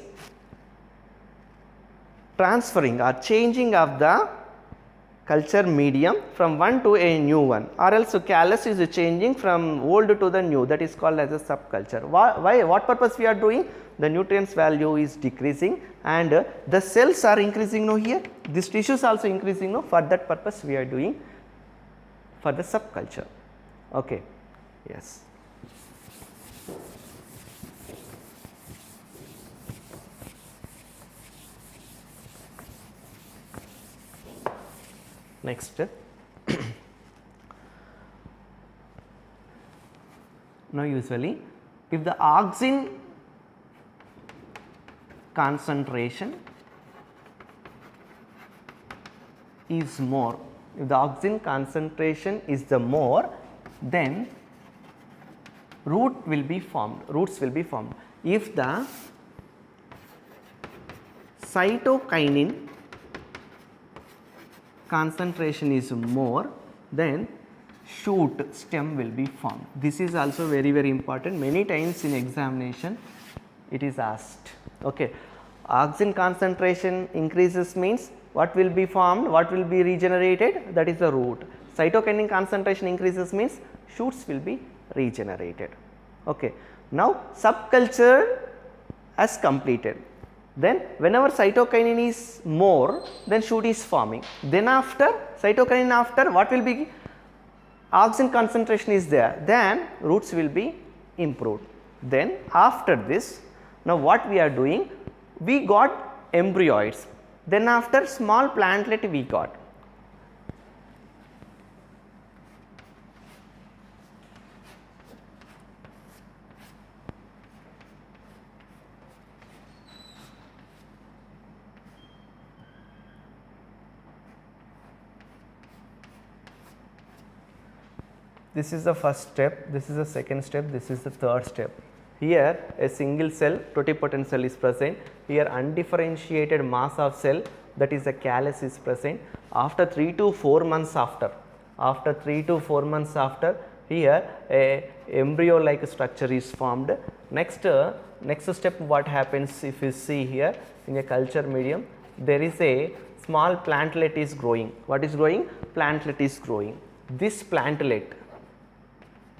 transferring or changing of the culture medium from one to a new one, or else callus is changing from old to the new, that is called as a subculture. Why? What purpose we are doing? The nutrients value is decreasing and the cells are increasing now here, this tissue is also increasing now, for that purpose we are doing for the subculture. Okay. Yes. Next, now usually if the auxin concentration is more, if the auxin concentration is the more, then roots will be formed. If the cytokinin concentration is more, then shoot stem will be formed. This is also very important. Many times in examination it is asked. Okay. Auxin concentration increases means what will be formed, what will be regenerated, that is the root. Cytokinin concentration increases means shoots will be regenerated. Okay. Now, subculture has completed. Then whenever cytokinin is more, then shoot is forming. Then after cytokinin, after what will be, auxin concentration is there, then roots will be improved. Then after this, now what we are doing, we got embryoids, then after small plantlet we got. This is the first step, this is the second step, this is the third step. Here a single cell totipotent cell is present, here undifferentiated mass of cell, that is the callus is present. After 3 to 4 months after, here a embryo like structure is formed. Next step what happens, if you see here in a culture medium, there is a small plantlet is growing. What is growing? Plantlet is growing. This plantlet,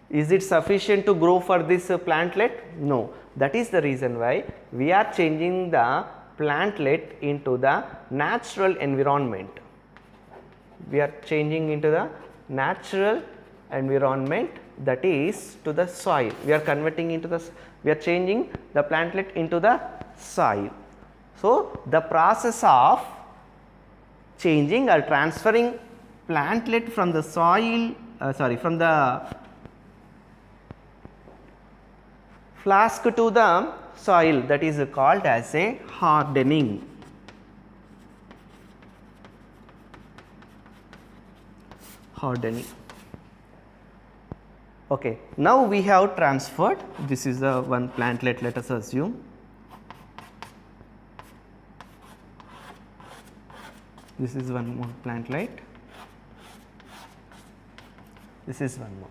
is it sufficient to grow for this plantlet? No. That is the reason why we are changing the plantlet into the natural environment. We are changing into the natural environment, that is to the soil. We are converting into the, we are changing the plantlet into the soil. So, the process of changing or transferring plantlet from the soil, from the flask to the soil, that is called as a hardening. Hardening. Okay. Now we have transferred, this is the one plantlet, let us assume. This is one more plantlet. This is one more.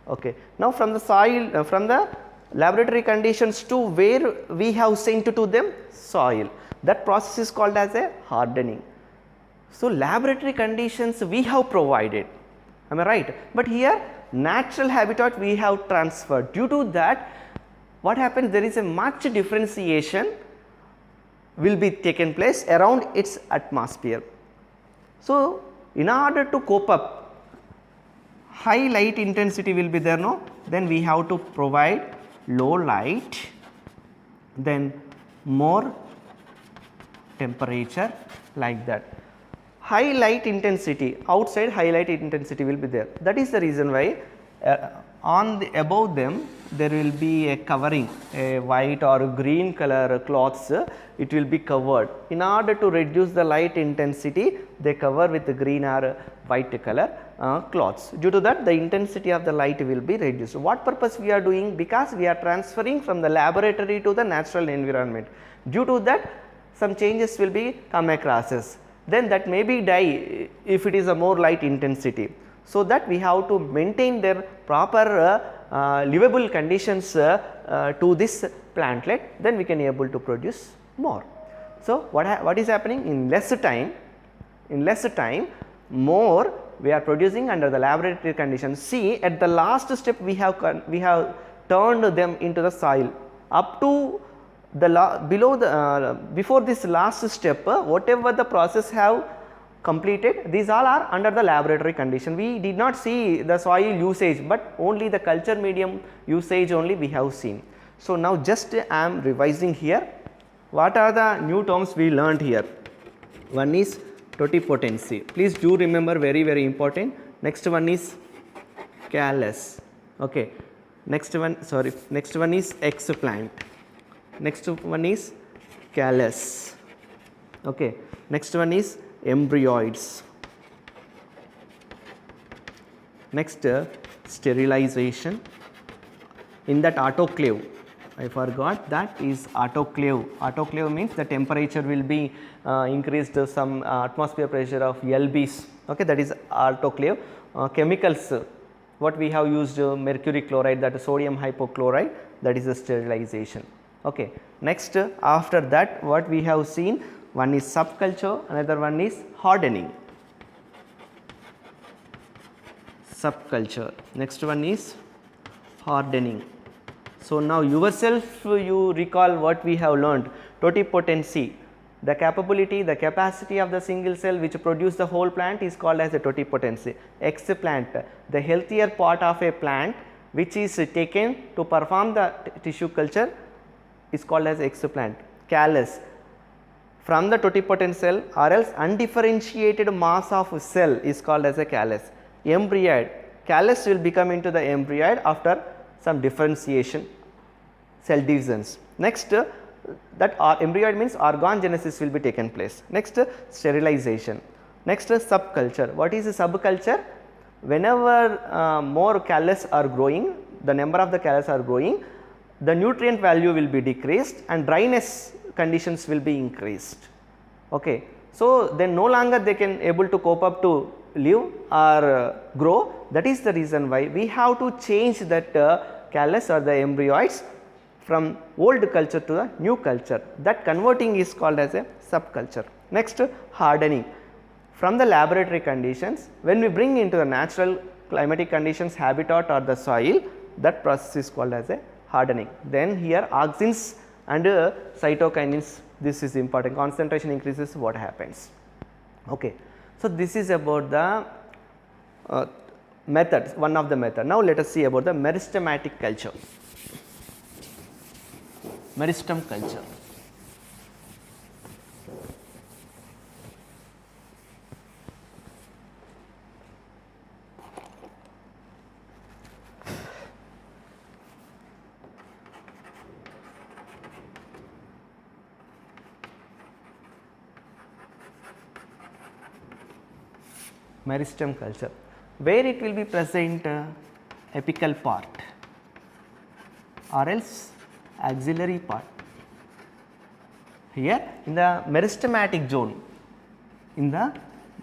Okay. Now from the soil, from the laboratory conditions to where we have sent to them soil, that process is called as a hardening. So laboratory conditions we have provided, am I right? But here natural habitat we have transferred. Due to that, what happens, there is a much differentiation will be taken place around its atmosphere. So in order to cope up, high light intensity will be there, no? Then we have to provide low light, then more temperature, like that. High light intensity, outside high light intensity will be there. That is the reason why on the above them there will be a covering, a white or green color cloths, it will be covered. In order to reduce the light intensity, they cover with the green or white color cloths. Due to that, the intensity of the light will be reduced. What purpose we are doing? Because we are transferring from the laboratory to the natural environment. Due to that, some changes will be come across us. Then that may be die if it is a more light intensity. So that we have to maintain their proper livable conditions to this plantlet, then we can able to produce more. So what is happening in less time? In less time, more we are producing under the laboratory conditions. See, at the last step we have turned them into the soil. Up to the below the before this last step, whatever the process have completed, these all are under the laboratory condition. We did not see the soil usage, but only the culture medium usage only we have seen. So now just I am revising here. What are the new terms we learned here? One is totipotency. Please do remember, very important. Next one is callus. Okay. Next one is explant. Next one is callus. Okay. Next one is embryoids. Next, sterilization. In that autoclave, I forgot, that is autoclave. Autoclave means the temperature will be increased to some atmosphere pressure of lbs. Okay, that is autoclave. Chemicals, what we have used, mercury chloride, that is sodium hypochlorite, that is the sterilization. Okay. Next, after that, what we have seen, one is subculture, another one is hardening. Subculture. Next one is hardening. So now yourself you recall what we have learned. Totipotency, the capability, the capacity of the single cell which produce the whole plant is called as a totipotency. Explant, the healthier part of a plant which is taken to perform the tissue culture is called as explant. Callus, from the totipotent cell or else undifferentiated mass of cell is called as a callus. Embryoid, callus will become into the embryoid after some differentiation, cell divisions. Next, that embryoid means organogenesis will be taken place. Next, sterilization. Next, subculture. What is a subculture? Whenever more callus are growing, the number of the callus are growing, the nutrient value will be decreased and dryness conditions will be increased. Okay. So then no longer they can able to cope up to live or grow. That is the reason why we have to change that callus or the embryoids from old culture to the new culture. That converting is called as a subculture. Next, hardening. From the laboratory conditions, when we bring into the natural climatic conditions, habitat or the soil, that process is called as a hardening. Then here auxins and cytokinins, this is important. Concentration increases, what happens? Okay. So this is about the methods, one of the method. Now let us see about the meristematic culture. Meristem culture. meristem culture. Where it will be present? Apical part or else axillary part. Here in the meristematic zone, in the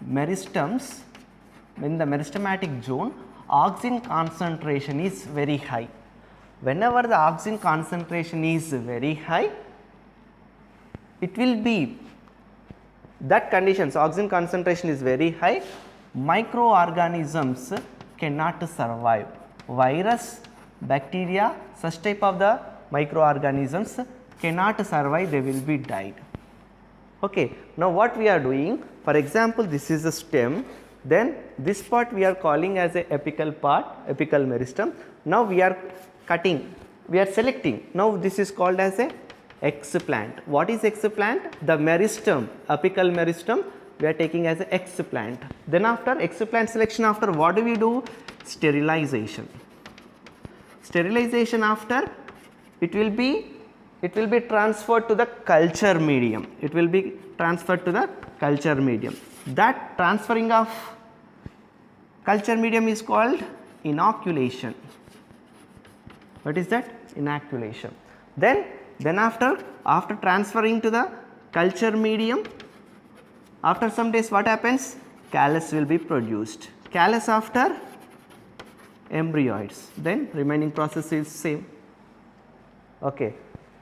meristems, in the meristematic zone, oxygen concentration is very high. Whenever the oxygen concentration is very high, it will be that conditions, oxygen concentration is very high, microorganisms cannot survive. Virus, bacteria, such type of the microorganisms cannot survive, they will be died. Okay. Now, what we are doing, for example, this is a stem, then this part we are calling as a apical part, apical meristem. Now, we are cutting, we are selecting. Now, this is called as a explant. What is explant? The meristem, apical meristem we are taking as a explant. Then after explant selection, after what do we do? Sterilization. Sterilization after, it will be transferred to the culture medium. It will be transferred to the culture medium. That transferring of culture medium is called inoculation. What is that? Inoculation. Then after transferring to the culture medium, after some days what happens? Callus will be produced. Callus after embryoids, then remaining process is same. Okay.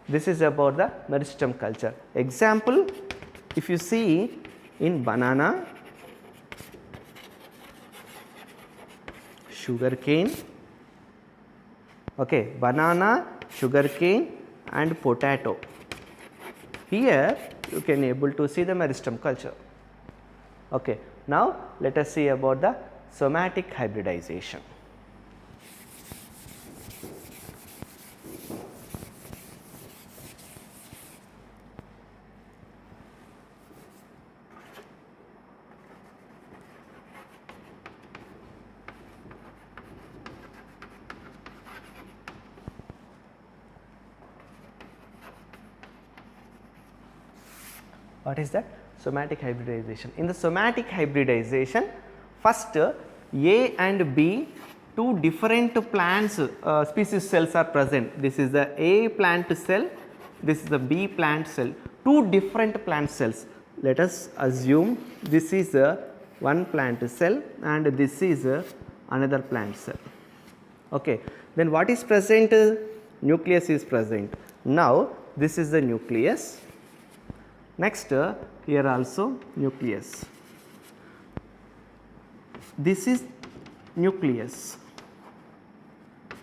This is about the meristem culture. Example, if you see in banana, sugarcane, okay, banana, sugarcane and potato. Here you can able to see the meristem culture. Okay. Now, let us see about the somatic hybridization. What is that? Somatic hybridization. In the somatic hybridization, first A and B, two different plants species cells are present. This is the A plant cell, this is the B plant cell, two different plant cells. Let us assume this is one plant cell and this is another plant cell. Okay. Then what is present? Nucleus is present. Now, this is the nucleus. Next, here also nucleus. This is nucleus.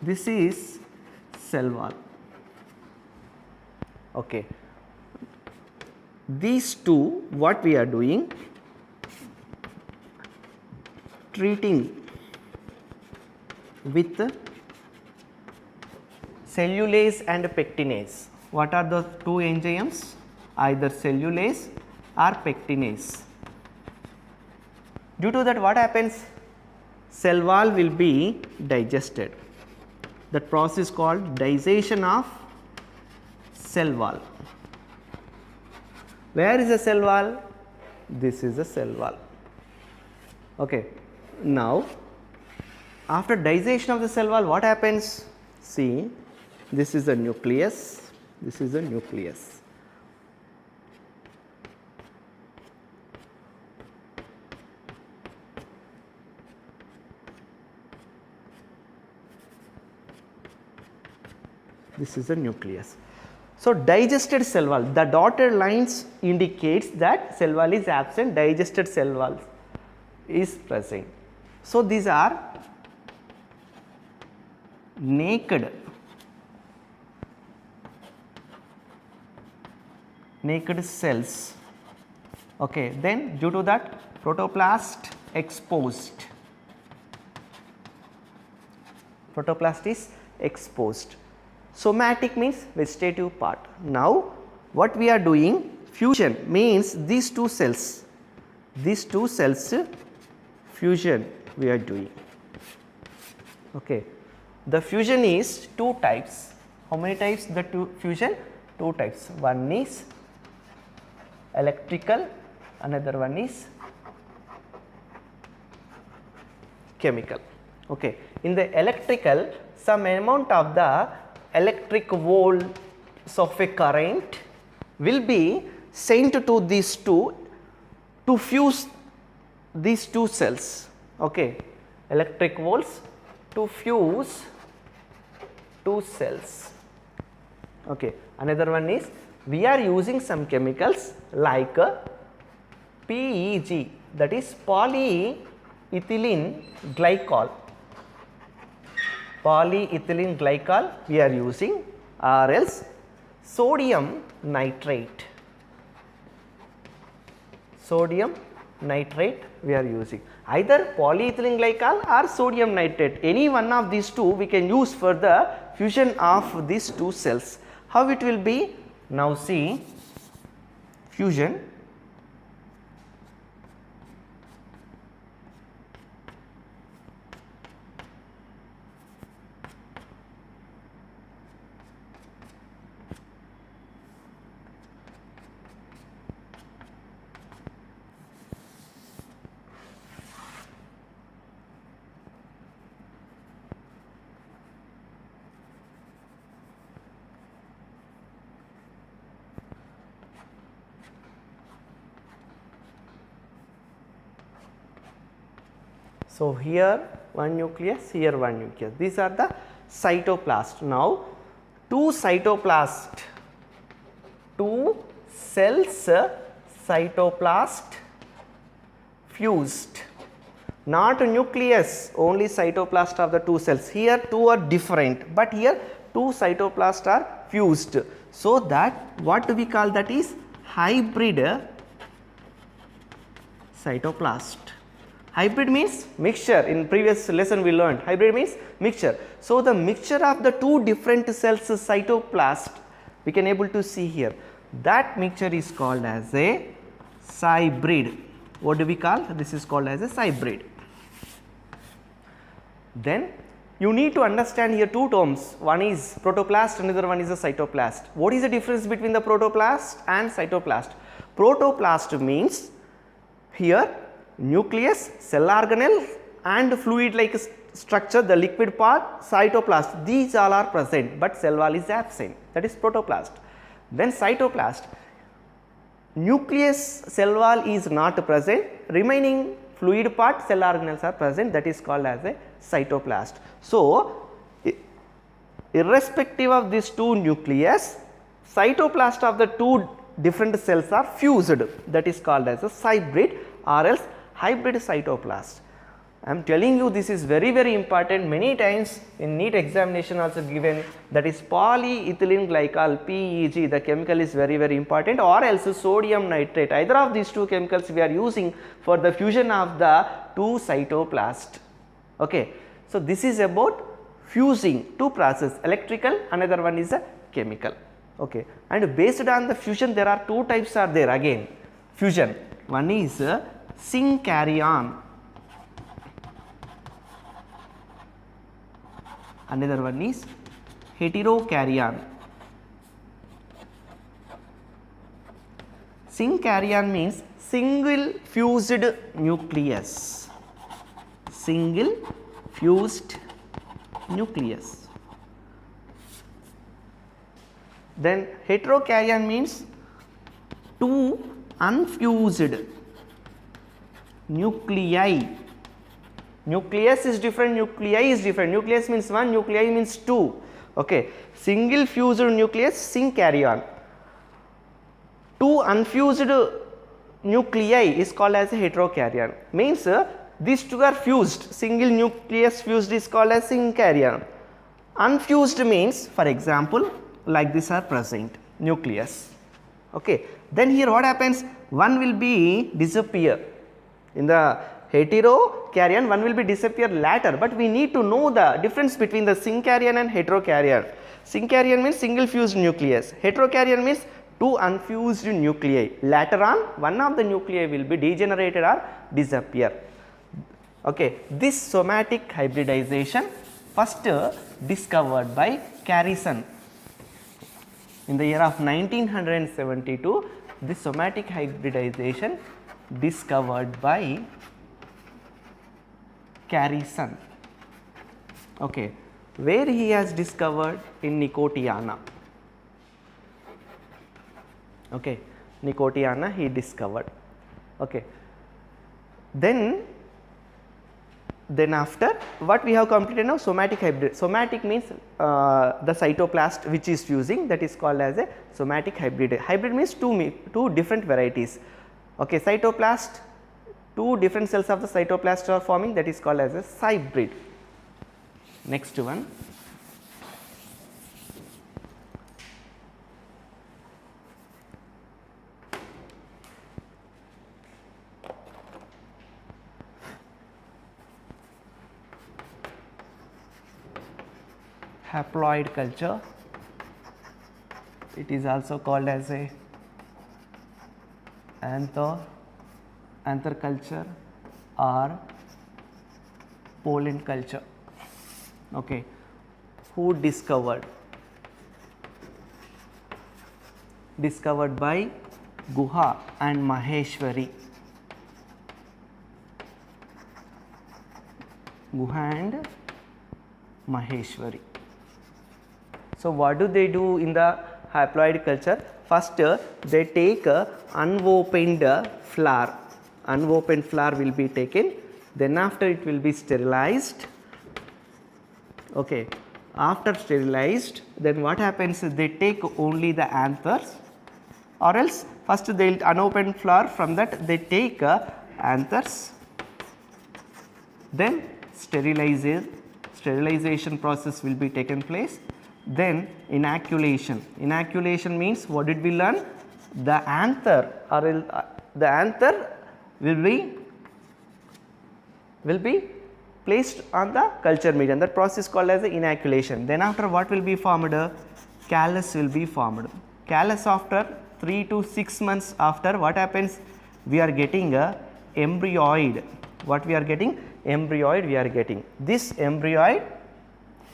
This is cell wall. Okay. These two, what we are doing? Treating with cellulase and pectinase. What are the two enzymes? Either cellulase or pectinase. Due to that, what happens? Cell wall will be digested. That process called digestion of cell wall. Where is the cell wall? This is the cell wall. Okay. Now, after digestion of the cell wall, what happens? See, this is the nucleus, this is the nucleus. This is the nucleus. So, digested cell wall, the dotted lines indicates that cell wall is absent, digested cell wall is present. So, these are naked cells. Okay. Then due to that, protoplast exposed, protoplast is exposed. Somatic means vegetative part. Now, what we are doing? Fusion means these two cells fusion we are doing. Okay. The fusion is two types. How many types the fusion? Two types. One is electrical, another one is chemical. Okay. In the electrical, some amount of the electric volts of a current will be sent to these two to fuse these two cells. Okay. Electric volts to fuse two cells. Okay. Another one is we are using some chemicals like PEG, that is polyethylene glycol. Polyethylene glycol we are using, or else sodium nitrate. Sodium nitrate we are using. Either polyethylene glycol or sodium nitrate, any one of these two we can use for the fusion of these two cells. How it will be? Now see, fusion. So, here one nucleus, here one nucleus, these are the cytoplast. Now, two cytoplast, two cells cytoplast fused, not nucleus, only cytoplast of the two cells. Here two are different, but here two cytoplast are fused. So, that what do we call that is hybrid cytoplast. Hybrid means mixture. In previous lesson we learned hybrid means mixture. So, the mixture of the two different cells cytoplast we can able to see here, that mixture is called as a hybrid. What do we call? This is called as a hybrid. Then you need to understand here two terms, one is protoplast, another one is a cytoplast. What is the difference between the protoplast and cytoplast? Protoplast means here nucleus, cell organelle and fluid like structure, the liquid part, cytoplast, these all are present, but cell wall is absent, that is protoplast. Then cytoplast, nucleus, cell wall is not present, remaining fluid part, cell organelles are present, that is called as a cytoplast. So, irrespective of these two nucleus, cytoplast of the two different cells are fused, that is called as a hybrid or else hybrid cytoplast. I am telling you this is very important, many times in NEET examination also given, that is polyethylene glycol PEG, the chemical is very important, or else sodium nitrate, either of these two chemicals we are using for the fusion of the two cytoplast. Okay. So, this is about fusing two process, electrical, another one is a chemical. Okay. And based on the fusion there are two types are there again fusion, one is syncaryon, another one is heterokaryon. Syncaryon means single fused nucleus, single fused nucleus. Then heterokaryon means two unfused nuclei. Nucleus is different, nuclei is different. Nucleus means one, nuclei means two. Okay. Single fused nucleus, syncaryon. Two unfused nuclei is called as a heterokaryon. Means these two are fused, single nucleus fused is called as syncaryon. Unfused means, for example, like this are present nucleus. Okay. Then here what happens? One will be disappear. In the heterokaryon one will be disappear later, but we need to know the difference between the syncaryon and heterokaryon. Syncaryon means single fused nucleus, heterokaryon means two unfused nuclei. Later on one of the nuclei will be degenerated or disappear. Okay. This somatic hybridization first discovered by Carrison in the year of 1972. This somatic hybridization discovered by Carrison. Okay, where he has discovered in Nicotiana. Okay, Nicotiana he discovered. Okay, then after what we have completed now, somatic hybrid. Somatic means the cytoplast which is fusing, that is called as a somatic hybrid. Hybrid means two different varieties. Okay, cytoplast, two different cells of the cytoplast are forming, that is called as a cybrid. Next one. Haploid culture. It is also called as a anther culture or pollen culture. Okay, who discovered? Discovered by Guha and Maheshwari. Guha and Maheshwari. So, what do they do in the haploid culture? First, they take a unopened flower. Unopened flower will be taken. Then after it will be sterilized. Okay. After sterilized, then what happens? They take only the anthers, or else first they will unopened flower, from that they take anthers. Then sterilization process will be taken place. Then inoculation. Inoculation means, what did we learn? The anther will be placed on the culture medium. That process called as the inoculation. Then after, what will be formed? Callus will be formed. Callus after 3 to 6 months after, what happens? We are getting a embryoid. What we are getting? Embryoid we are getting. This embryoid,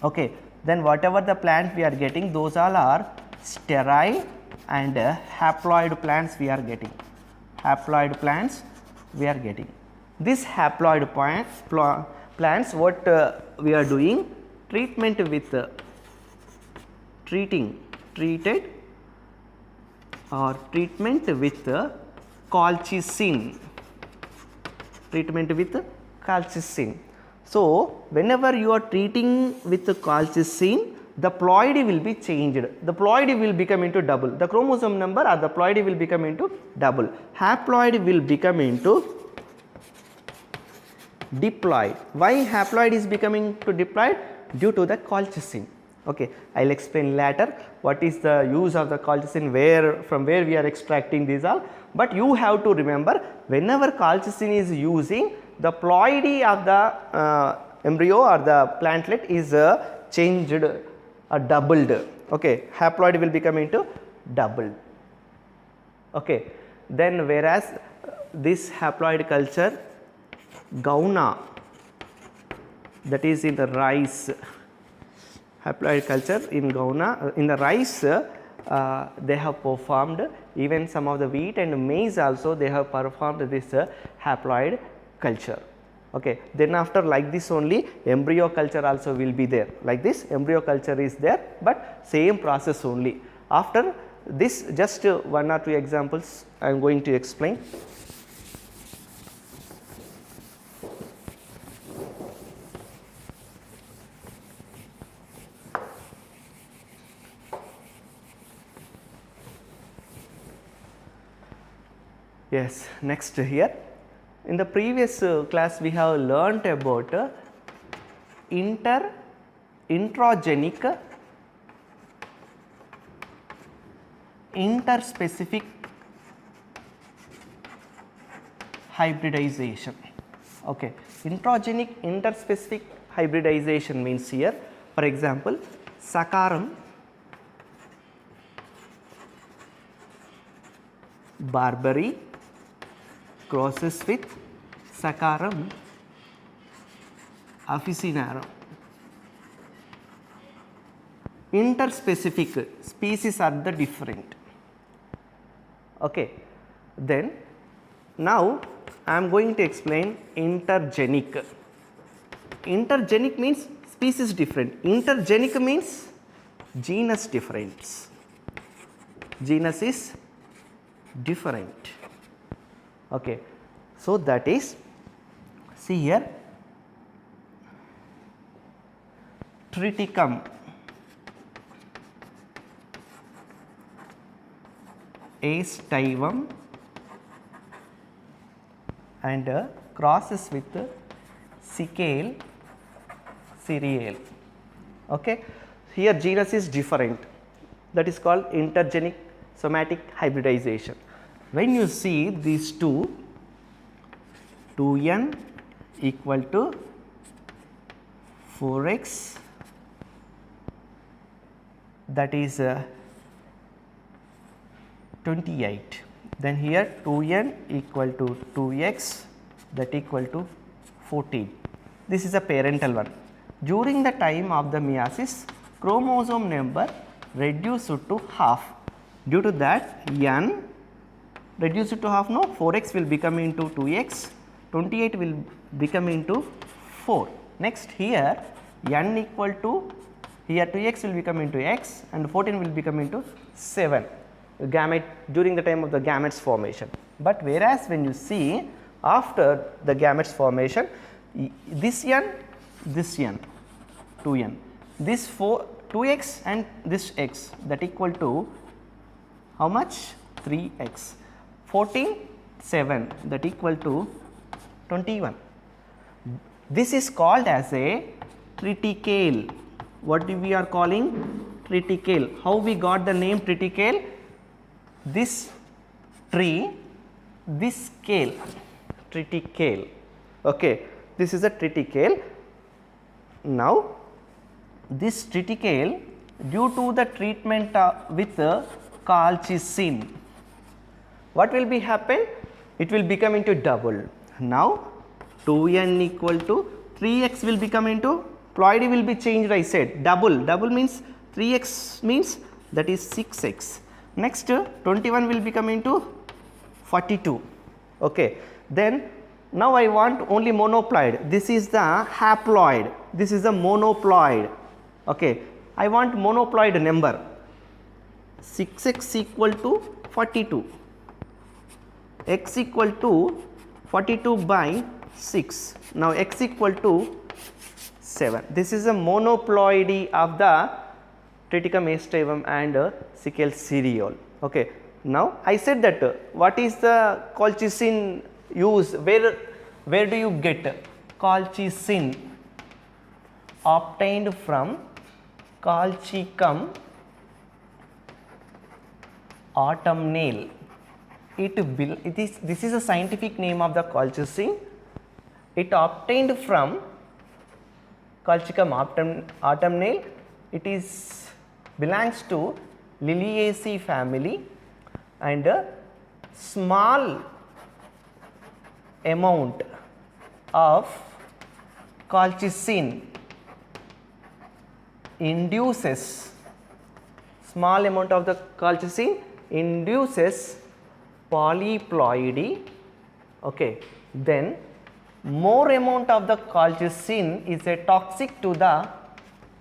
okay, then whatever the plant we are getting, those all are sterile and haploid plants we are getting. Haploid plants we are getting. This haploid plants, what we are doing? Treatment with treatment with colchicine. Treatment with colchicine. So, whenever you are treating with colchicine, the ploidy will be changed. The ploidy will become into double. The chromosome number or the ploidy will become into double. Haploid will become into diploid. Why haploid is becoming to diploid? Due to the colchicine. Okay, I will explain later what is the use of the colchicine, from where we are extracting these all. But you have to remember, whenever colchicine is using, the ploidy of the embryo or the plantlet is changed or doubled. Okay, haploid will become into doubled. Okay, then whereas this haploid culture, Gauna, that is in the rice, haploid culture in Gauna, in the rice they have performed, even some of the wheat and maize also they have performed this haploid culture. Okay. Then after, like this only, embryo culture also will be there, like this embryo culture is there, but same process only. After this, just 1 or 2 examples I am going to explain. Yes, next here. In the previous class we have learnt about introgenic interspecific hybridization. Okay, introgenic interspecific hybridization means here, for example, Saccharum barbari crosses with Saccharum officinarum. Interspecific species are the different. Okay. Then now I am going to explain intergenic. Intergenic means species different. Intergenic means genus different. Genus is different. Okay. So, that is, see here, Triticum aestivum and crosses with Sickle cereal. Okay. Here genus is different, that is called intergenic somatic hybridization. When you see these two, 2n equal to 4x, that is 28. Then here 2n equal to 2x, that equal to 14. This is a parental one. During the time of the meiosis, chromosome number reduced to half. Due to that, n reduced to half, no, 4x will become into 2x, 28 will become into 4. Next here n equal to, here 2x will become into x and 14 will become into 7 gamete during the time of the gametes formation. But whereas when you see after the gametes formation, this n, 2n, this 2x and this x, that equal to how much? 3x, 14, 7, that equal to 21. This is called as a triticale. What we are calling? Triticale. How we got the name triticale? This tree, this scale, triticale. Okay. This is a triticale. Now, this triticale, due to the treatment with colchicine, what will be happen? It will become into double. Now, 2n equal to 3x will become into, ploidy will be changed, I said double. Double means 3x means that is 6x. Next 21 will become into 42. Okay. Then now I want only monoploid. This is the haploid. This is the monoploid. Okay. I want monoploid number. 6x equal to 42. X equal to 42 by 6. Now x equal to 7. This is a monoploidy of the Triticum aestivum and Sickle cereal. Okay. Now I said that what is the colchicine use? Where do you get colchicine? Obtained from Colchicum autumnale. This is a scientific name of the colchicine. It obtained from Colchicum autumnale. It is belongs to Liliaceae family, and a small amount of colchicine induces, small amount of the colchicine induces polyploidy. Okay. Then more amount of the colchicine is a toxic to the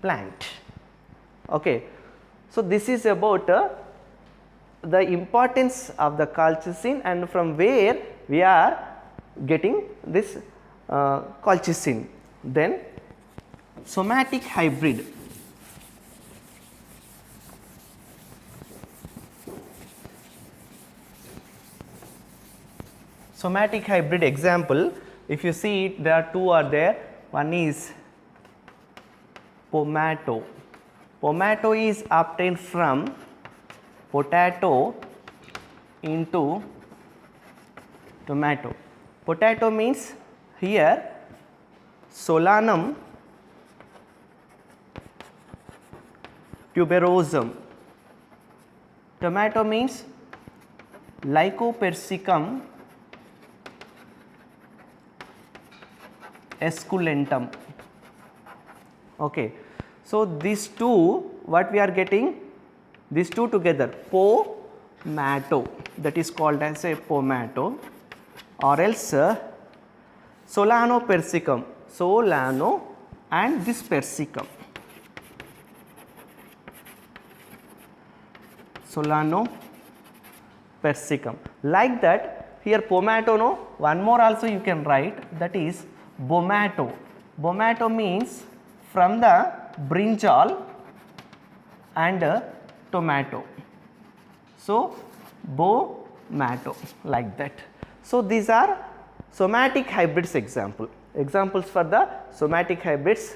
plant. Okay. So, this is about the importance of the colchicine and from where we are getting this colchicine. Then somatic hybrid. Somatic hybrid example, if you see it, there are two are there. One is pomato. Pomato is obtained from potato into tomato. Potato means here Solanum tuberosum. Tomato means Lycopersicum esculentum. Okay. So, these two, what we are getting, these two together, pomato, that is called as a pomato, or else Solanopersicum. and this persicum, Solano persicum. Like that, here pomato, no, one more also you can write, that is bomato. Bomato means from the brinjal and tomato. So bomato, like that. So these are somatic hybrids examples for the somatic hybrids.